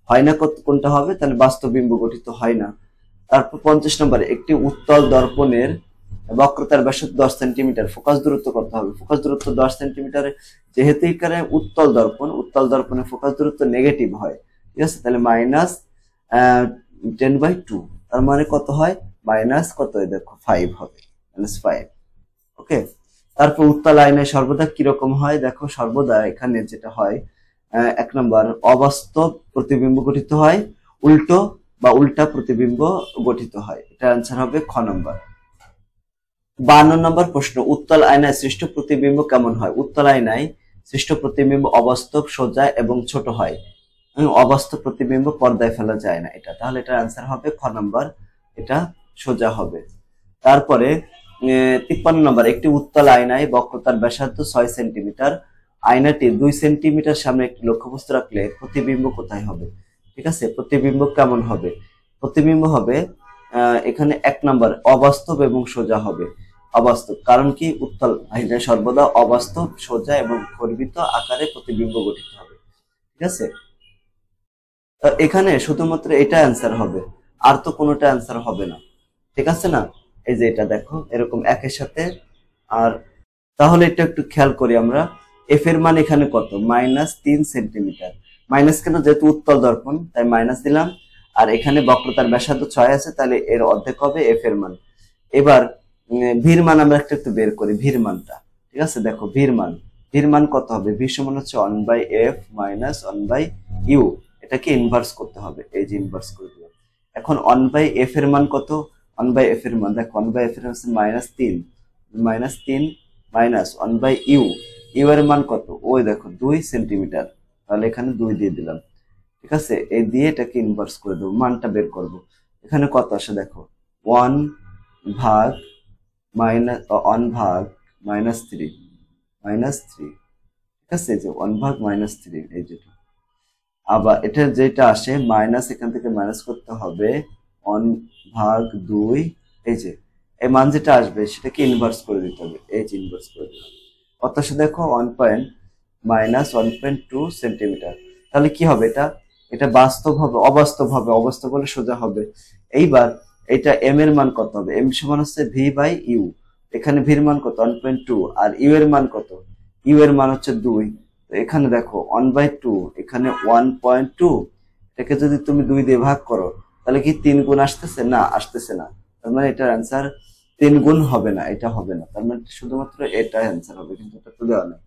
হয় না কোনটা হবে? তাহলে বাস্তব বিম্ব গঠিত হয় না। তারপর 50 নম্বরে একটি উত্তল দর্পণের বক্রতার ব্যাসার্ধ 10 সেন্টিমিটার, ফোকাস দূরত্ব কত হবে? ফোকাস দূরত্ব 10 সেন্টিমিটারে, যেহেতু এখানে উত্তল দর্পণে ফোকাস দূরত্ব নেগেটিভ হয়, ঠিক আছে, তাহলে মাইনাস 10/2, তার মানে কত হয়? মাইনাস কত, দেখো 5 হবে, -5। ওকে, তারপর উত্তল আয়নায় সর্বদা কিরকম হয়? দেখো সর্বদা এখানে যেটা হয়, 1 নম্বর অবাস্তব প্রতিবিম্ব গঠিত হয়, উল্টা প্রতিবিম্ব গঠিত হয়। এটা আনসার হবে খ নম্বর। 52 নম্বর প্রশ্ন, উত্তল আয়নায় সৃষ্ট প্রতিবিম্ব কেমন হয়? উত্তল আয়নায় সৃষ্ট প্রতিবিম্ব অবাস্তব, সোজা এবং ছোট হয়। অবাস্তব প্রতিবিম্ব পর্দায় ফেলা যায় না, এটা, তাহলে এটার আনসার হবে খ নম্বর, এটা সোজা হবে। তারপরে 53 নম্বর, একটি উত্তল আয়নায় বক্রতার ব্যাসার্ধ 6 সেন্টিমিটার, আয়নাটি 2 সেন্টিমিটার সামনে একটি লক্ষ্যবস্তু রাখলে প্রতিবিম্ব কোথায় হবে? ঠিক আছে, প্রতিবিম্ব কেমন হবে? প্রতিবিম্ব হবে এখানে 1 নম্বর অবাস্তব এবং সোজা হবে। অবাস্তব, কারণ কি? উত্তল আয়নায় সর্বদা অবাস্তব, সোজা এবং খর্বিত আকারে প্রতিবিম্ব গঠিত হবে। ঠিক আছে, এখানে শুধুমাত্র এটা অ্যান্সার হবে, আর তো কোনোটা অ্যান্সার হবে না। ঠিক আছে না? এই যে এটা দেখো এরকম একের সাথে। আর তাহলে এটা একটু খেয়াল করি আমরা, এফ এর মান এখানে কত? -3 সেন্টিমিটার। মাইনাস কেন? যেহেতু উত্তল দর্পণ তাই মাইনাস দিলাম। আর এখানে বক্রতার ব্যাসার্ধ 6 আছে, তাহলে এর অর্ধেক হবে এফ এর মান। এবার ভির মান আমরা একটু বের করি, ভির মানটা। ঠিক আছে, দেখো ভির মান কত হবে? ভি সমান হচ্ছে 1/f - 1/u, এটাকে ইনভার্স করতে হবে, এই যে ইনভার্স করে দিলাম। এখন 1/f এর মান কত? 1/f এর মান দেখো, 1/f এর হচ্ছে -3 মাইনাস 1/u, ইউ এর মান কত? ওই দেখো 2 সেন্টিমিটার, তাহলে এখানে 2 দিয়ে দিলাম। ঠিক আছে, এই দিয়ে এটাকে ইনভার্স করে দেবো, মানটা বের করব। এখানে কত আসে দেখো, 1 ভাগ -3, ঠিক আছে, এই যে 1 ভাগ -3, এই যেটা। আবার এটা যেটা আসে মাইনাস, এখান থেকে মাইনাস করতে হবে 1 ভাগ 2, এই যে এই মান যেটা আসবে সেটাকে ইনভার্স করে দিতে হবে, এই যে ইনভার্স করে দিলাম। কত আসে দেখো, -1.2 সেন্টিমিটার। তাহলে কি হবে? এটা বাস্তব হবে, অবাস্তব হবে? অবাস্তব হলে সোজা হবে। এইবার এটা এম এর মান কত হবে? এম সমান হচ্ছে v/u, এখানে ভির মান কত? 1.2, আর ইউ এর মান কত? ইউ এর মান হচ্ছে 2। তো এখানে দেখো 1/2, এখানে 1.2, এটাকে যদি তুমি 2 দিয়ে ভাগ করো তাহলে কি 3 গুণ আসতেছে? না, আসতেছে না। তার মানে এটার অ্যান্সার 3 গুণ হবে না, এটা হবে না। তার মানে শুধুমাত্র এটা অ্যান্সার হবে, কিন্তু এটা তো দেওয়া নেই,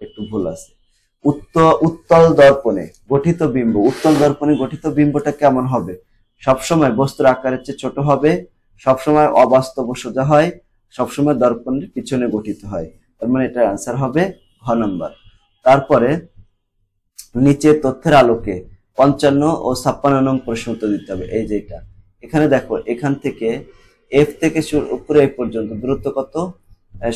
একটু ভুল আছে। উত্তল দর্পণে গঠিত বিম্বটা কেমন হবে? সবসময় বস্তুর আকারের চেয়ে ছোট হবে, সবসময় অবাস্তব সোজা হয়, সবসময় দর্পণের পিছনে গঠিত হয়। তার মানে এটার অ্যান্সার হবে ঘ নম্বর। তারপরে নিচে তথ্যের আলোকে 55 ও 56 নং প্রশ্ন উত্তর দিতে হবে। এই যে এটা, এখানে দেখো, এখান থেকে এফ থেকে উপরে এই পর্যন্ত দূরত্ব কত?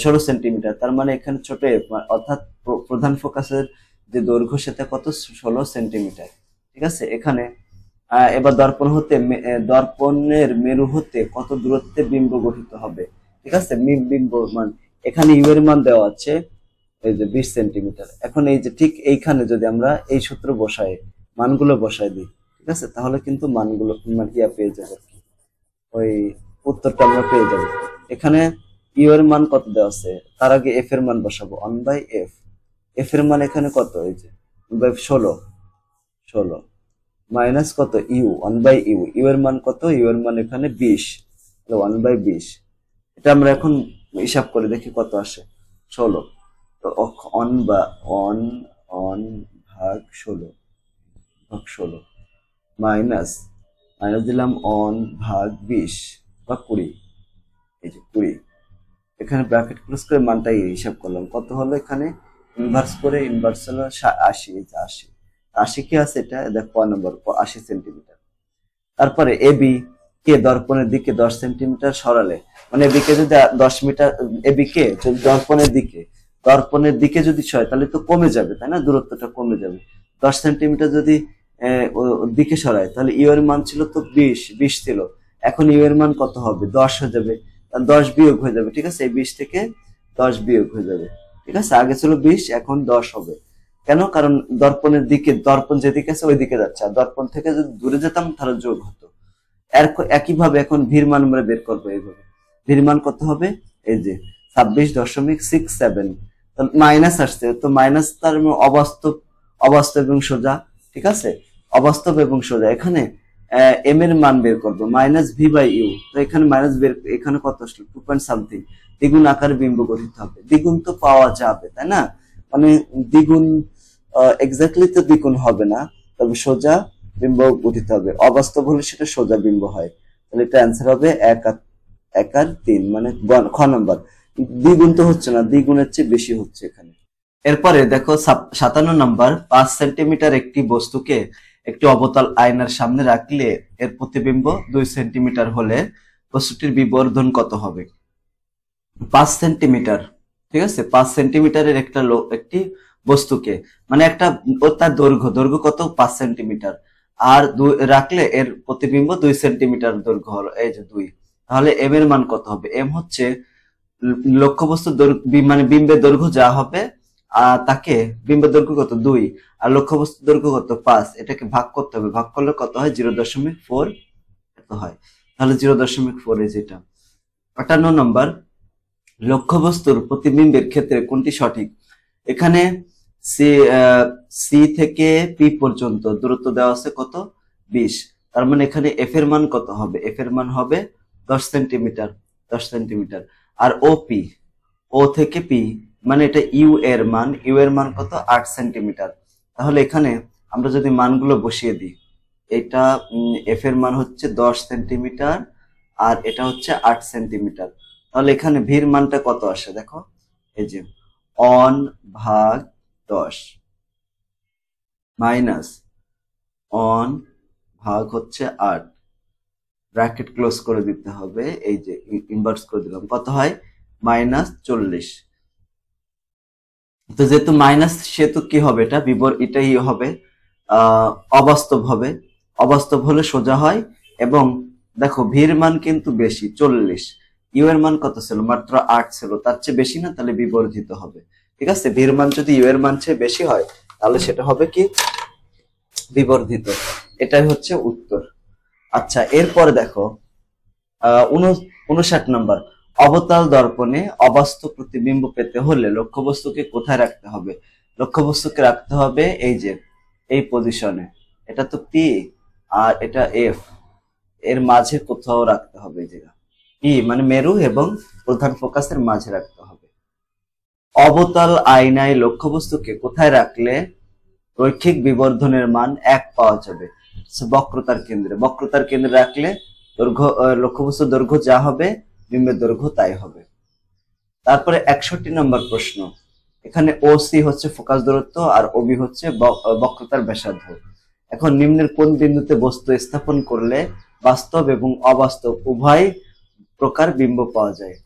16 সেন্টিমিটার। তার মানে এখানে ছোট এফ, অর্থাৎ প্রধান ফোকাসের যে দৈর্ঘ্য সেটা কত? 16 সেন্টিমিটার। ঠিক আছে, এখানে এবার দর্পণের মেরু হতে কত দূরত্বে বিম্ব গঠিত হবে? ঠিক আছে, বিম্ব মান এখানে ইউ এর মান দেওয়া আছে, এই যে 20 সেন্টিমিটার। এখন এই যে ঠিক এইখানে যদি আমরা এই সূত্র বসাই, মানগুলো বসাই দিই, ঠিক আছে, তাহলে কিন্তু মানগুলো পেয়ে যাবে, ওই উত্তরটা আমরা পেয়ে যাবো। এখানে ইউ এর মান কত দেওয়া আছে? তার আগে এফ এর মান বসাবো, 1/f। এফ এর মান এখানে কত? এই যে 16 মাইনাস কত? You, 1/u। ইউ এর মান কত? ইউ এর মান এখানে 20, 1/20। এটা আমরা এখন হিসাব করে দেখি কত আসে, 16। তো 1 ভাগ 16 মাইনাস দিলাম 1 ভাগ 20 বা 20, এই যে 20। এখানে ব্র্যাকেট ক্লোজ করে মানটাই হিসাব করলাম, কত হলো? এখানে ইনভার্স করে, ইনভার্স হলো 80, এই যে 80 কি আছে? এটা দেখো 1 নম্বর 80 সেন্টিমিটার। তারপরে এবি কে দর্পণের দিকে 10 সেন্টিমিটার সরালে, মানে এবি কে যদি 10 মিটার, এবি কে যদি দর্পণের দিকে দর্পণের দিকে যদি সয় তাহলে তো কমে যাবে, তাই না, দূরত্বটা কমে যাবে। 10 সেন্টিমিটার যদি দিকে সরায় তাহলে ইউ এর মান ছিল তো 20 ছিল, এখন ইউ এর মান কত হবে, 10 হয়ে যাবে, 10 বিয়োগ হয়ে যাবে, ঠিক আছে, এই 20 থেকে 10 বিয়োগ হয়ে যাবে, ঠিক আছে, আগে ছিল 20 এখন 10 হবে। কেন, কারণ দর্পণের দিকে, দর্পণ যেদিকে আছে ওই দিকে যাচ্ছে, আর দর্পণ থেকে যদি দূরে যেতাম তাহলে যোগ হতো। একইভাবে এখন ভির মান আমরা বের করবো এইভাবে। ভির মান কত হবে, এই যে 26.67, মাইনাস আসছে তো মাইনাস, তার অবাস্তব, অবাস্তব এবং সোজা, ঠিক আছে, অবাস্তব এবং সোজা। এখানে এম এর মান বের করবো, মাইনাস ভি বাই ইউ, তো এখানে মাইনাস বের, এখানে কত আসলো 2 পয়েন্ট সামথিং। দ্বিগুণ আকারে বিম্ব গঠিত হবে, দ্বিগুণ তো পাওয়া যাবে, তাই না, মানে দ্বিগুণ এক্স্যাক্টলি তো দ্বিগুণ হবে না, তবে সোজা বিম্ব গঠিত হবে। অবাস্তব হলে সেটা সোজা বিম্ব হয়, তাহলে এটা অ্যান্সার হবে 1 আর 3, মানে খ নম্বর। দ্বিগুণ তো হচ্ছে না, দ্বিগুণের চেয়ে বেশি হচ্ছে এখানে। এরপরে দেখো 57 নম্বর, 5 সেন্টিমিটার একটি বস্তুকে একটি অবতল আয়নার সামনে রাখলে এর প্রতিবিম্ব 2 সেন্টিমিটার হলে বস্তুটির বিবর্ধন কত হবে। 5 সেন্টিমিটার, ঠিক আছে, 5 সেন্টিমিটারের একটি বস্তুকে, মানে একটা, তার দৈর্ঘ্য কত 5 সেন্টিমিটার, আর রাখলে এর প্রতিবিম্ব 2 সেন্টিমিটার দৈর্ঘ্য হলো, এই যে 2, তাহলে এম এর মান কত হবে। এম হচ্ছে লক্ষ্যবস্তুর মানে বিম্বের দৈর্ঘ্য যা হবে তাকে, বিম্বের দৈর্ঘ্য কত 2 আর লক্ষ্যবস্তুর দৈর্ঘ্য কত 5, এটাকে ভাগ করতে হবে, ভাগ করলে কত হয় 0.4 এত হয়, তাহলে 0.4 এই যেটা। 58 নম্বর, লক্ষ্যবস্তুর প্রতিবিম্বের ক্ষেত্রে কোনটি সঠিক। এখানে সি থেকে পি পর্যন্ত দূরত্ব দেওয়া আছে কত 20, তার মানে এখানে এফ এর মান কত হবে, এফ এর মান হবে 10 সেন্টিমিটার, 10 সেন্টিমিটার। আর ও থেকে পি মানে এটা ইউ এর মান কত 8 সেন্টিমিটার। তাহলে এখানে আমরা যদি মানগুলো বসিয়ে দিই, এটা এফ এর মান হচ্ছে 10 সেন্টিমিটার আর এটা হচ্ছে 8 সেন্টিমিটার, তাহলে এখানে ভির মানটা কত আসে দেখো, এই যে 1/10 মাইনাস 1 হচ্ছে 8, ব্র্যাকেট ক্লোজ করে দিতে হবে, এই যে ইনভার্স করে দিলাম, কত হয় -40। তো যেহেতু মাইনাস সেহেতু কি হবে, এটা এটাই হবে অবাস্তব হবে, অবাস্তব হলে সোজা হয়। এবং দেখো ভির মান কিন্তু বেশি 40, ইউ এর মান কত ছিল মাত্র 8 ছিল, তার চেয়ে বেশি না, তাহলে বিবর্ধিত হবে, ঠিক আছে, ভির মান যদি ইউ এর মান চেয়ে বেশি হয় তাহলে সেটা হবে কি বিবর্ধিত, এটাই হচ্ছে উত্তর। আচ্ছা, এরপরে দেখো 59 নম্বর, অবতল দর্পণে অবাস্তব প্রতিবিম্ব পেতে হলে লক্ষ্যবস্তুকে কোথায় রাখতে হবে। লক্ষ্যবস্তুকে রাখতে হবে এই যে এই পজিশনে, এটা তো পি আর এটা এফ, এর মাঝে কোথাও রাখতে হবে, এই জায়গা পি মানে মেরু এবং প্রধান ফোকাসের মাঝে রাখতে হবে। অবতল আয়নায় লক্ষ্যবস্তুকে কোথায় রাখলে রৈখিক বিবর্ধনের মান 1 পাওয়া যাবে। বক্রতার কেন্দ্রে, বক্রতার কেন্দ্রে রাখলে দৈর্ঘ্য, লক্ষ্যবস্তুর দৈর্ঘ্য যা হবে বিম্বের দৈর্ঘ্য তাই হবে। তারপরে 61 নম্বর প্রশ্ন, এখানে ওসি হচ্ছে ফোকাস দূরত্ব আর ওবি হচ্ছে বক্রতার ব্যাসার্ধ। এখন নিম্নের কোন বিন্দুতে বস্তু স্থাপন করলে বাস্তব এবং অবাস্তব উভয় প্রকার বিম্ব পাওয়া যায়।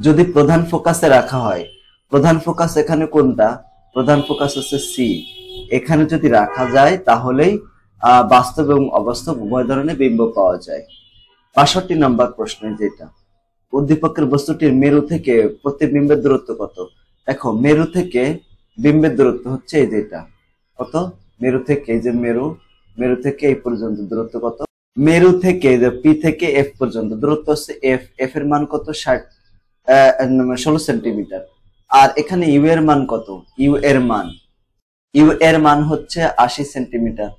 যদি প্রধান ফোকাসে রাখা হয়, প্রধান ফোকাস এখানে কোনটা, প্রধান ফোকাস হচ্ছে সি, এখানে যদি রাখা যায় তাহলেই বাস্তব এবং অবাস্তব উভয় ধরনের বিম্ব পাওয়া যায়। 62 নম্বর প্রশ্ন, যেটা উদ্দীপকের বস্তুটির মেরু থেকে প্রতিবিম্বের দূরত্ব কত। দেখো মেরু থেকে বিম্বের দূরত্ব হচ্ছে এই যেটা, কত, মেরু থেকে, এই যে মেরু থেকে এই পর্যন্ত দূরত্ব কত, মেরু থেকে পি থেকে এফ পর্যন্ত দূরত্ব হচ্ছে এফ, এফ এর মান কত 16 সেন্টিমিটার। আর এখানে ইউ এর মান কত, ইউ এর মান হচ্ছে 80 সেন্টিমিটার।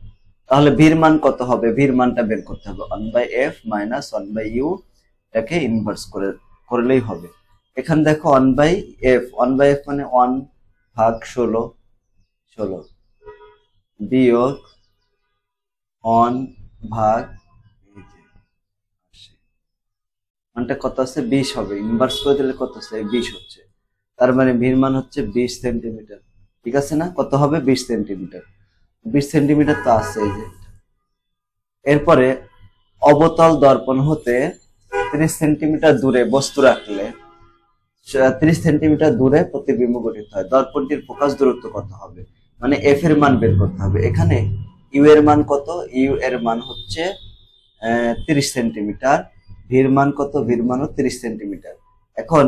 তাহলে ভির মান কত হবে, ভির মানটা বের করতে হবে 1/f - 1/u, এটাকে ইনভার্স করলেই হবে। এখানে দেখো 1/f মানে 1/16 বিয়োগ 1/, মানটা কত আছে 20 হবে, ইনভার্স করে দিলে কত আছে 20 হচ্ছে, তার মানে ভির মান হচ্ছে 20 সেন্টিমিটার, ঠিক আছে না, কত হবে 20 সেন্টিমিটার, 20 সেন্টিমিটার তো আছে এই যে। এরপরে অবতল দর্পণ হতে 30 সেন্টিমিটার দূরে বস্তু রাখলে 30 সেন্টিমিটার দূরে প্রতিবিম্ব গঠিত হয়। দর্পণটির ফোকাস দূরত্ব কত হবে, মানে এফ এর মান বের করতে হবে। এখানে ইউ এর মান কত, ইউ এর মান হচ্ছে 30 সেন্টিমিটার, ভির মান কত, ভির মানও 30 সেন্টিমিটার। এখন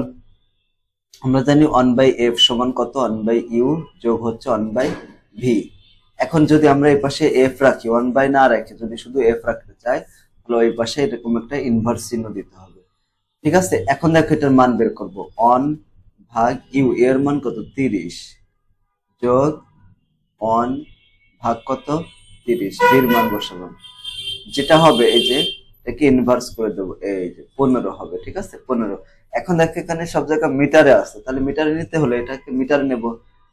আমরা জানি 1/f সমান কত, 1/u যোগ হচ্ছে 1/v। এখন যদি আমরা এই পাশে এফ রাখি, 1/, না রাখি যদি শুধু এফ রাখতে চাই, তাহলে ওই পাশে এরকম একটা ইনভার্স চিহ্ন দিতে হবে। ঠিক আছে, এখন দেখো এটার মান বের করবো। 1/u এর মান কত, 30 যোগ 1 / কত, 30, ভির মান বসালাম, যেটা হবে এই যে এটাকে ইনভার্স করে দেবো, এই যে 15 হবে। ঠিক আছে, 15। এখন দেখো এখানে সব জায়গায় মিটারে আছে, তাহলে মিটারে নিতে হলে এটাকে মিটারে নেব,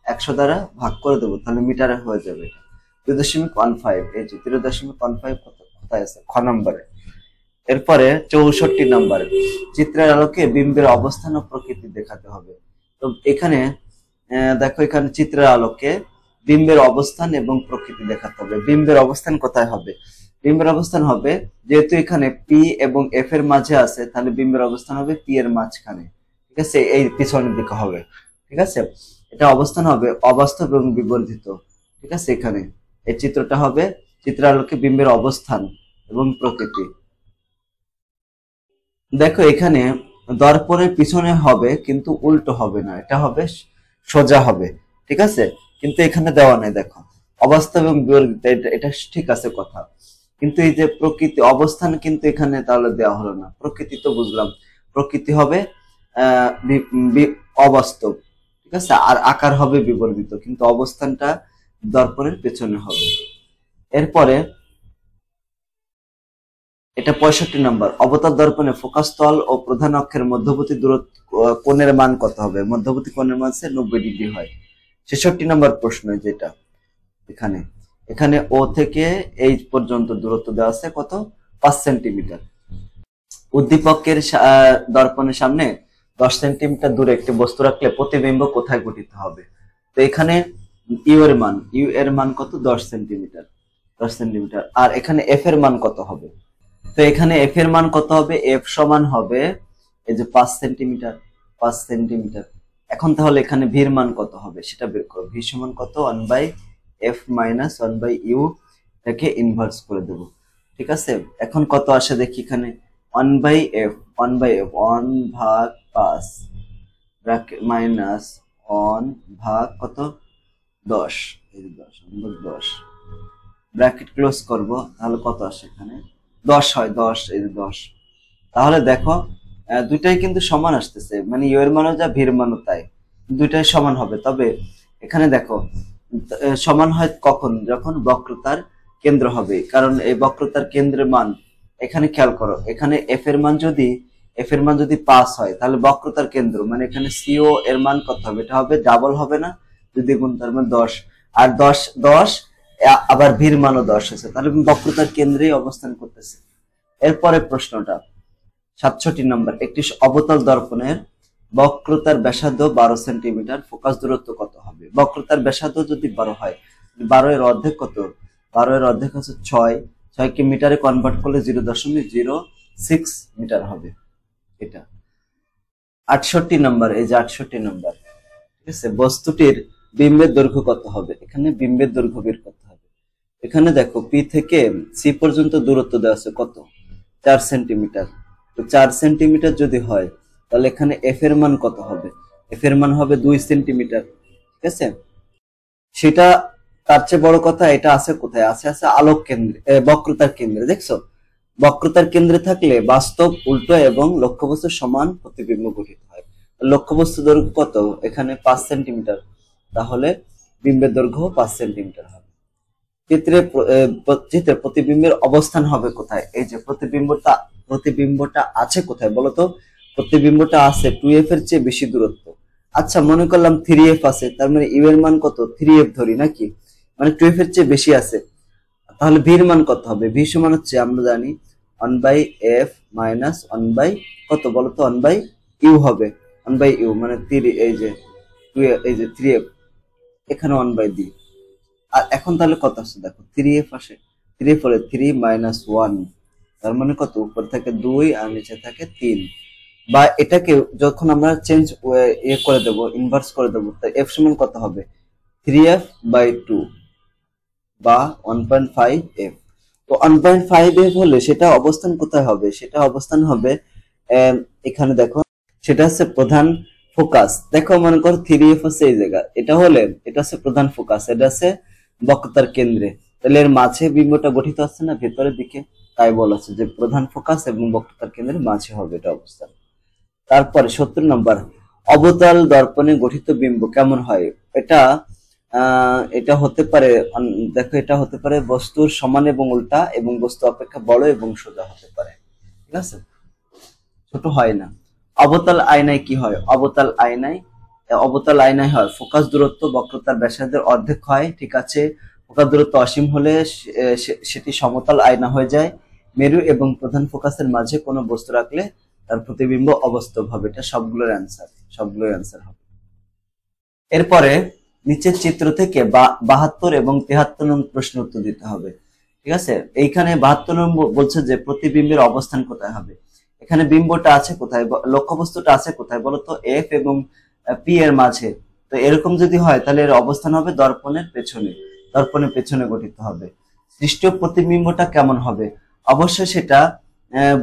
100 দ্বারা ভাগ করে দেবো, তাহলে মিটারে হয়ে যাবে এটা 2.15। এই যে 0.15 কোথায় আছে, খ নম্বরে। এরপরে 64 নম্বরে, চিত্রের আলোকে বিম্বের অবস্থান ও প্রকৃতি দেখাতে হবে। তো এখানে দেখো এখানে চিত্রের আলোকে বিম্বের অবস্থান এবং প্রকৃতি দেখাতে হবে। বিম্বের অবস্থান কোথায় হবে, বিম্বের অবস্থান হবে, যেহেতু এখানে পি এবং এফ এর মাঝে আছে, তাহলে বিম্বের অবস্থান হবে পি এর মাঝখানে। ঠিক আছে, এই পিছনের দিকে হবে। ঠিক আছে, এটা অবস্থান হবে অবাস্তব এবং বিবর্ধিত। ঠিক আছে, এখানে এই চিত্রটা হবে চিত্রের আলোকে বিম্বের অবস্থান এবং প্রকৃতি। দেখো এখানে দর্পণের পিছনে হবে কিন্তু উল্টো হবে না, এটা হবে সোজা হবে। ঠিক আছে, কিন্তু এখানে দেওয়া নেই, দেখো অবাস্তব এবং বিবর্ধিত, এটা ঠিক আছে কথা, কিন্তু এই যে প্রকৃতি অবস্থান কিন্তু এখানে তাহলে দেওয়া হলো না। প্রকৃতি তো বুঝলাম, প্রকৃতি হবে অবাস্তব। ঠিক আছে, আর আকার হবে বিবর্ধিত, কিন্তু অবস্থানটা দর্পণের পেছনে হবে। এরপরে এটা 65 নম্বর, অবতার দর্পণে ফোকাস তল ও প্রধান অক্ষের মধ্যবর্তী দূরত্ব কোণের মান কত হবে, মধ্যবর্তী কোণের মান 90 ডিগ্রি হয়। 66 নম্বর প্রশ্ন, যেটা এখানে এখানে ও থেকে এই পর্যন্ত দূরত্ব দেওয়া আছে কত, 5 সেন্টিমিটার। উদ্দীপকের দর্পণের সামনে 10 সেন্টিমিটার দূরে একটি বস্তু রাখলে প্রতিবিম্ব কোথায় গঠিত হবে। তো এখানে ইউ এর মান কত, 10 সেন্টিমিটার, 10 সেন্টিমিটার। আর এখানে এফ এর মান কত হবে, তো এখানে এফ এর মান কত হবে, এফ সমান হবে এই যে 5 সেন্টিমিটার, 5 সেন্টিমিটার। এখন তাহলে এখানে ভির মান কত হবে সেটা বের করো। ভি সমান কত, 1/f - 1/u, এটাকে ইনভার্স করে দেব। ঠিক আছে, এখন কত আসে দেখি, এখানে 1/f 1/5 ব্র্যাকেট মাইনাস 1 / কত, 10, এই 10 ব্র্যাকেট ক্লোজ করব, তাহলে কত আসে, এখানে 10 হয়, 10, এই 10। তাহলে দেখো দুইটাই কিন্তু সমান আসতেছে, মানে ইউ এর মানও যা ভির মানও তাই, দুইটাই সমান হবে। তবে এখানে দেখো সমান হয় কখন, যখন বক্রতার কেন্দ্র হবে, কারণ এই বক্রতার কেন্দ্রের মান এখানে খেয়াল করো, এখানে এফ এর মান যদি 5 হয়, তাহলে বক্রতার কেন্দ্র মানে এখানে সিও এর মান কত হবে, এটা হবে ডাবল হবে না, যদি গুণ তার মানে 10, আর 10 আবার ভির মানও 10 আছে, তাহলে বক্রতার কেন্দ্রেই অবস্থান করতেছে। এরপরে প্রশ্নটা 67 নম্বর, একটি অবতল দর্পণের বক্রতার ব্যাসার্ধ 12 সেন্টিমিটার, ফোকাস দূরত্ব কত হবে। বক্রতার ব্যাসার্ধ যদি 12 হয়, 12 এর অর্ধেক কত, 12 এর অর্ধেক হচ্ছে 6, 6 কে মিটারে কনভার্ট করলে 0.06 মিটার হবে। এটা 68 নম্বর, এই যে 68 নম্বর। ঠিক আছে, বস্তুটির বিম্বের দৈর্ঘ্য কত হবে, এখানে বিম্বের দৈর্ঘ্য বের করতে হবে। এখানে দেখো পি থেকে সি পর্যন্ত দূরত্ব দেওয়া আছে কত, 4 সেন্টিমিটার। তো 4 সেন্টিমিটার যদি হয়, তাহলে এখানে এফ এর মান কত হবে, এফ এর মান হবে 2 সেন্টিমিটার। ঠিক আছে, সেটা তার চেয়ে বড় কথা, এটা আছে কোথায়, আছে আলোক কেন্দ্রে, বক্রতার কেন্দ্রে। দেখছো, বক্রতার কেন্দ্রে থাকলে বাস্তব, উল্টো এবং লক্ষ্যবস্তুর সমান প্রতিবিম্ব গঠিত হয়। লক্ষ্যবস্তু দৈর্ঘ্য কত, এখানে 5 সেন্টিমিটার, তাহলে বিম্বের দৈর্ঘ্য 5 সেন্টিমিটার হবে। চিত্রে প্রতিবিম্বের অবস্থান হবে কোথায়, এই যে প্রতিবিম্বটা আছে কোথায় বলতো, প্রতিবিম্বটা আছে 2f এর চেয়ে বেশি দূরত্ব। আচ্ছা, মনে করলাম 3f আছে, তার মানে ইউ এর মান কত, 3f ধরি নাকি, মানে 2f এর চেয়ে বেশি আছে, তাহলে ভির মান কত হবে, ভি সমান হচ্ছে আমরা জানি 1/f - 1 কত বলতো, 1/u হবে, 1/u মানে 3, এই যে 3f, এখানে 1/d। আর এখন তাহলে কত আসছে দেখো, 3f আসে, 3f হলে 3 - 1, তার মানে কত, উপর থাকে 2 আর নিচে থাকে 3, বা এটাকে যখন আমরা চেঞ্জ করে দেব, ইনভার্স করে দেব, তাই এফ সমান কত হবে 3f/2 বা 1.5f। তো 1.5f হলে সেটা অবস্থান কোথায় হবে? সেটা অবস্থান হবে এখানে দেখো, সেটা হচ্ছে প্রধান ফোকাস। দেখো মনে করো 3f হচ্ছে এই জায়গা, এটা হলে এটা হচ্ছে প্রধান ফোকাস, এটা হচ্ছে বক্রতার কেন্দ্রে। তাহলে এর মাঝে বিম্বটা গঠিত হচ্ছে না ভেতরের দিকে, তাই বলা হচ্ছে যে প্রধান ফোকাস এবং বক্রতার কেন্দ্রের মাঝে হবে এটা অবস্থান। তারপরে 70 নম্বর, অবতল দর্পণে গঠিত বিম্ব কেমন হয়? এটা এটা হতে পারে, দেখো এটা হতে পারে বস্তুর সমান এবং উল্টা, এবং বস্তু অপেক্ষা বড় এবং সোজা হতে পারে, ঠিক আছে, ছোট হয় না। অবতল আয়নায় কি হয়? অবতল আয়নায় হয় ফোকাস দূরত্ব বক্রতার ব্যাসার্ধের অর্ধেক হয়, ঠিক আছে। ফোকাস দূরত্ব অসীম হলে সেটি সমতল আয়না হয়ে যায়। মেরু এবং প্রধান ফোকাসের মাঝে কোনো বস্তু রাখলে তার প্রতিবিম্ব অবাস্তব হবে। এটা সবগুলোর অ্যান্সার হবে। এরপরে নিচের চিত্র থেকে 72 এবং 73 নং প্রশ্ন উত্তর দিতে হবে, ঠিক আছে। এইখানে 72 নম্বর বলছে যে প্রতিবিম্বের অবস্থান কোথায় হবে। এখানে বিম্বটা আছে কোথায়, লক্ষ্যবস্তুটা আছে কোথায় বলতো, এফ এবং পি এর মাঝে। তো এরকম যদি হয় তাহলে এর অবস্থান হবে দর্পণের পেছনে গঠিত হবে। সৃষ্ট প্রতিবিম্বটা কেমন হবে? অবশ্যই সেটা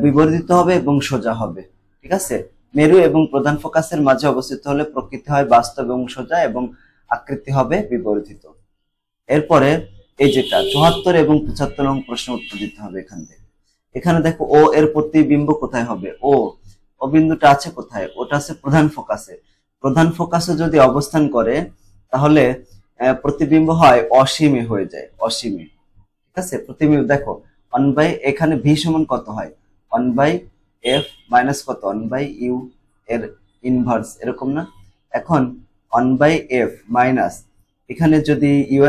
বিবর্ধিত হবে এবং সোজা হবে, ঠিক আছে। মেরু এবং প্রধান ফোকাসের মাঝে অবস্থিত হলে প্রকৃতি হয় বাস্তব এবং সোজা, এবং আকৃতি হবে বিবর্ধিত। এরপরে এই যেটা 74 এবং 75 নং প্রশ্ন উত্তর দিতে হবে এখান থেকে। এখানে দেখো ও এর প্রতিবিম্ব কোথায় হবে? ও বিন্দুটা আছে কোথায়? ওটা আছে প্রধান ফোকাসে যদি অবস্থান করে তাহলে প্রতিবিম্ব হয় অসীমে হয়ে যায়, অসীমে, ঠিক আছে। প্রতিবিম্ব দেখো 1 এখানে ভি সমান কত হয় 1/f মাইনাস কত 1/u এর ইনভার্স, এরকম না। এখন 1/f মাইনাস এখানে যদি ইউ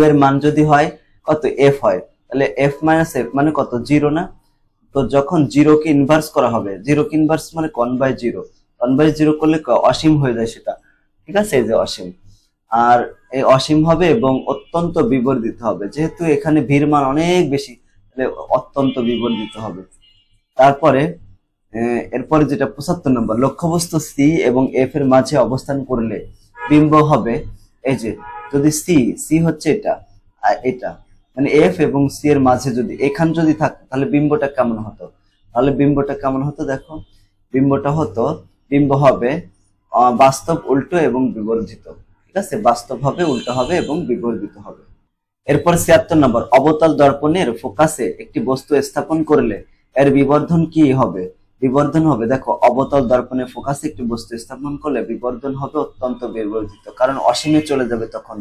এর মান যদি হয় কত f হয়, তাহলে f মাইনাস f মানে কত 0 না। তো যখন 0 কে ইনভার্স করা হবে, 0 কে ইনভার্স মানে 1/0 করলে অসীম হয়ে যায় সেটা, ঠিক আছে, এই যে অসীম। আর এই অসীম হবে এবং অত্যন্ত বিবর্ধিত হবে, যেহেতু এখানে ভির মান অনেক বেশি, তাহলে অত্যন্ত বিবর্ধিত হবে। তারপরে এরপরে যেটা 75 নম্বর, লক্ষ্যবস্তু সি এবং এফ এর মাঝে অবস্থান করলে বিম্ব হবে এই যে, যদি সি হচ্ছে এটা মানে এফ এবং সি এর মাঝে যদি এখান যদি থাকতো তাহলে বিম্বটা কেমন হতো? দেখো বিম্ব হবে বাস্তব, উল্টো এবং বিবর্ধিত, ঠিক আছে, বাস্তব হবে, উল্টো হবে এবং বিবর্ধিত হবে। এরপর 76 নম্বর, অবতল দর্পণের ফোকাসে একটি বস্তু স্থাপন করলে এর বিবর্ধন কি হবে? দেখো অবতল দর্পণের ফোকাসে একটি বস্তু স্থাপন করলে বিবর্ধন হবে অত্যন্ত বিবর্ধিত, কারণ অসীমে চলে যাবে তখন,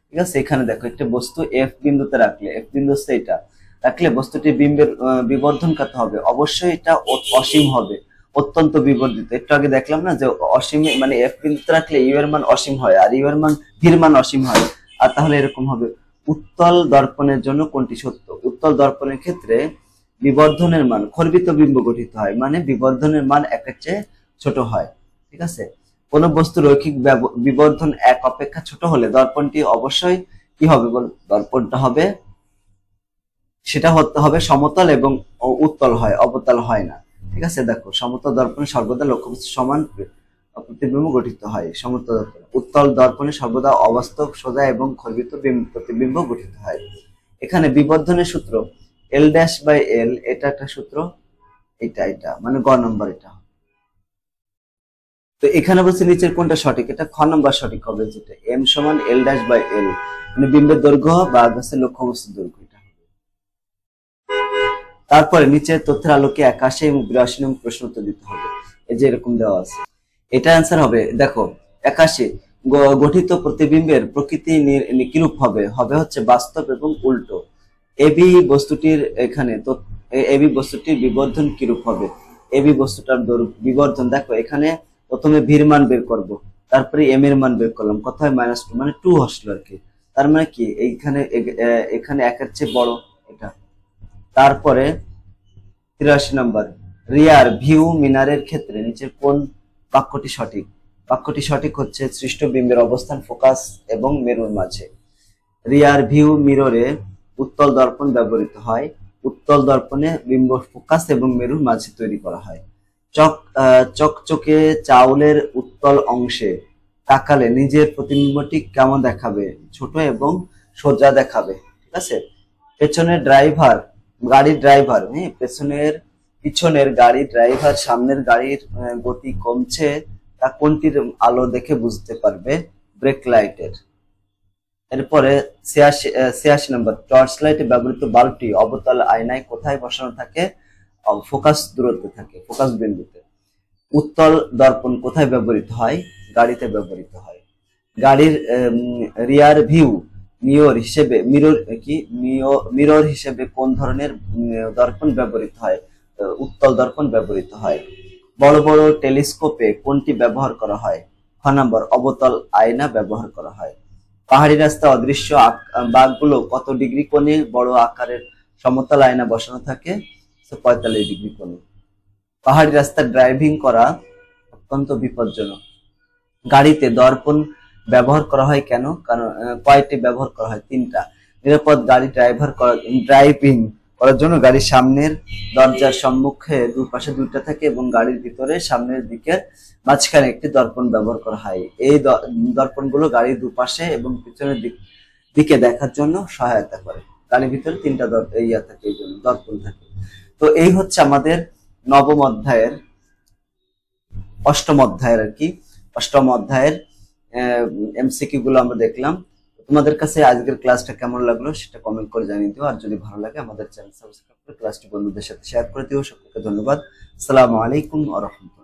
ঠিক আছে। এখানে দেখো একটা বস্তু এফ বিন্দুতে রাখলে, এফ বিন্দু হচ্ছে এটা, রাখলে বস্তুটি বিম্বের বিবর্ধন কত হবে? অবশ্যই এটা অসীম হবে, অত্যন্ত বিবর্ধিত। একটু আগে দেখলাম না যে অসীমে মানে এফ বিন্দুতে রাখলে ইউ এর মান অসীম হয় আর ইউ এর মান ভির মান অসীম হয়, আর তাহলে এরকম হবে। উত্তল দর্পণের জন্য কোনটি সত্য? উত্তল দর্পণের ক্ষেত্রে বিবর্ধনের মান খর্বিত বিম্ব গঠিত হয়, মানে বিবর্ধনের মান একের চেয়ে ছোট হয়, ঠিক আছে। কোন বস্তুর রৈখিক বিবর্ধন 1 অপেক্ষা ছোট হলে দর্পণটি অবশ্যই কি হবে বল? দর্পণটা হবে, সেটা হতে হবে সমতল এবং উত্তল হয়, অবতল হয় না, ঠিক আছে। দেখো সমতল দর্পণে সর্বদা লক্ষ্যবস্তু সমান প্রতিবিম্ব গঠিত হয়, সমতল দর্পণে। উত্তল দর্পণে সর্বদা অবাস্তব, সোজা এবং খর্বিত প্রতিবিম্ব গঠিত হয়। এখানে বিবর্ধনের সূত্র L'/L, এটা একটা সূত্র, এটা মানে গ নম্বর এটা। তো এখানে বলছে নিচের কোনটা সঠিক? এটা খ নম্বর সঠিক হবে, যেটা M সমান L'/L, মানে বিম্বের দৈর্ঘ্য বা গাছের লক্ষ্যবস্তুর দৈর্ঘ্য। তারপরে নিচের তথ্যের আলোকে 81 এবং 82 নং প্রশ্ন উত্তর দিতে হবে, এই যে এরকম দেওয়া আছে। এটা অ্যান্সার হবে, দেখো 81, গঠিত প্রতিবিম্বের প্রকৃতি কিরূপ হবে? হচ্ছে বাস্তব এবং উল্টো। এবি বস্তুটির এখানে তো এবি বস্তুটির বিবর্ধন কিরূপ হবে? এবি বস্তুটার বিবর্ধন, দেখো এখানে প্রথমে ভির মান বের করব, তারপরে এম এর মান বের করলাম, কত হয় -2, মানে 2 আসলো আর কি। তার মানে কি এখানে একের চেয়ে বড় এটা। তারপরে 83 নম্বর, রিয়ার ভিউ মিনারের ক্ষেত্রে নিচের কোন বাক্যটি সঠিক? বাক্যটি সঠিক হচ্ছে সৃষ্ট বিম্বের অবস্থান ফোকাস এবং মেরুর মাঝে। রিয়ার ভিউ মিররে উত্তল দর্পণ ব্যবহৃত হয়, উত্তল দর্পণে বিম্ব ফোকাস এবং মেরুর মাঝে তৈরি করা হয়। চকচকে চাউলের উত্তল অংশে তাকালে নিজের প্রতিবিম্বটি কেমন দেখাবে? ছোট এবং সোজা দেখাবে। ঠিক আছে। পেছনের ড্রাইভার, গাড়ির ড্রাইভার, পিছনের গাড়ির ড্রাইভার সামনের গাড়ির গতি কমছে তা কোনটির আলো দেখে বুঝতে পারবে? ব্রেক লাইটের। এরপরে 86 নম্বর, টর্চ লাইটে ব্যবহৃত বাল্বটি অবতল আয়নায় কোথায় বসানো থাকে? ফোকাস দূরত্বে থাকে, ফোকাস বিন্দুতে। উত্তল দর্পণ কোথায় ব্যবহৃত হয়? গাড়িতে ব্যবহৃত হয়। গাড়ির রিয়ার ভিউ মিরর হিসেবে কোন ধরনের দর্পণ ব্যবহৃত হয়? উত্তল দর্পণ ব্যবহৃত হয়। বড় বড় টেলিস্কোপে কোনটি ব্যবহার করা হয়? খ নম্বর, অবতল আয়না ব্যবহার করা হয়। পাহাড়ি রাস্তা অদৃশ্য বাঘগুলো কত ডিগ্রি কোণে বড় আকারের সমতল আয়না বসানো থাকে? 45 ডিগ্রি কোণে। পাহাড়ি রাস্তায় ড্রাইভিং করা অত্যন্ত বিপজ্জনক। গাড়িতে দর্পণ ব্যবহার করা হয় কেন? কারণ কয়টি ব্যবহার করা হয়? 3টা। নিরাপদ গাড়ি ড্রাইভিং করার জন্য গাড়ির সামনের দরজার সম্মুখে দুপাশে 2টা থাকে এবং গাড়ির ভিতরে সামনের দিকের মাঝখানে একটি দর্পণ ব্যবহার করা হয়। এই দর্পণগুলো গাড়ির দুপাশে এবং পিছনের দিকে দেখার জন্য সহায়তা করে। গাড়ির ভিতরে 3টা থাকে, এই জন্য দর্পণ থাকে। তো এই হচ্ছে আমাদের নবম অধ্যায়ের, অষ্টম অধ্যায়ের এমসিকিউ গুলো আমরা দেখলাম। তোমাদের কাছে আজকের ক্লাসটা কেমন লাগলো সেটা কমেন্ট করে জানিয়ে দিও। আর যদি ভালো লাগে আমাদের চ্যানেল সাবস্ক্রাইব করে ক্লাসটি বন্ধুদের সাথে শেয়ার করে দিও। সকলকে ধন্যবাদ। আসসালামু আলাইকুম ওয়া রাহমাতুল্লাহ।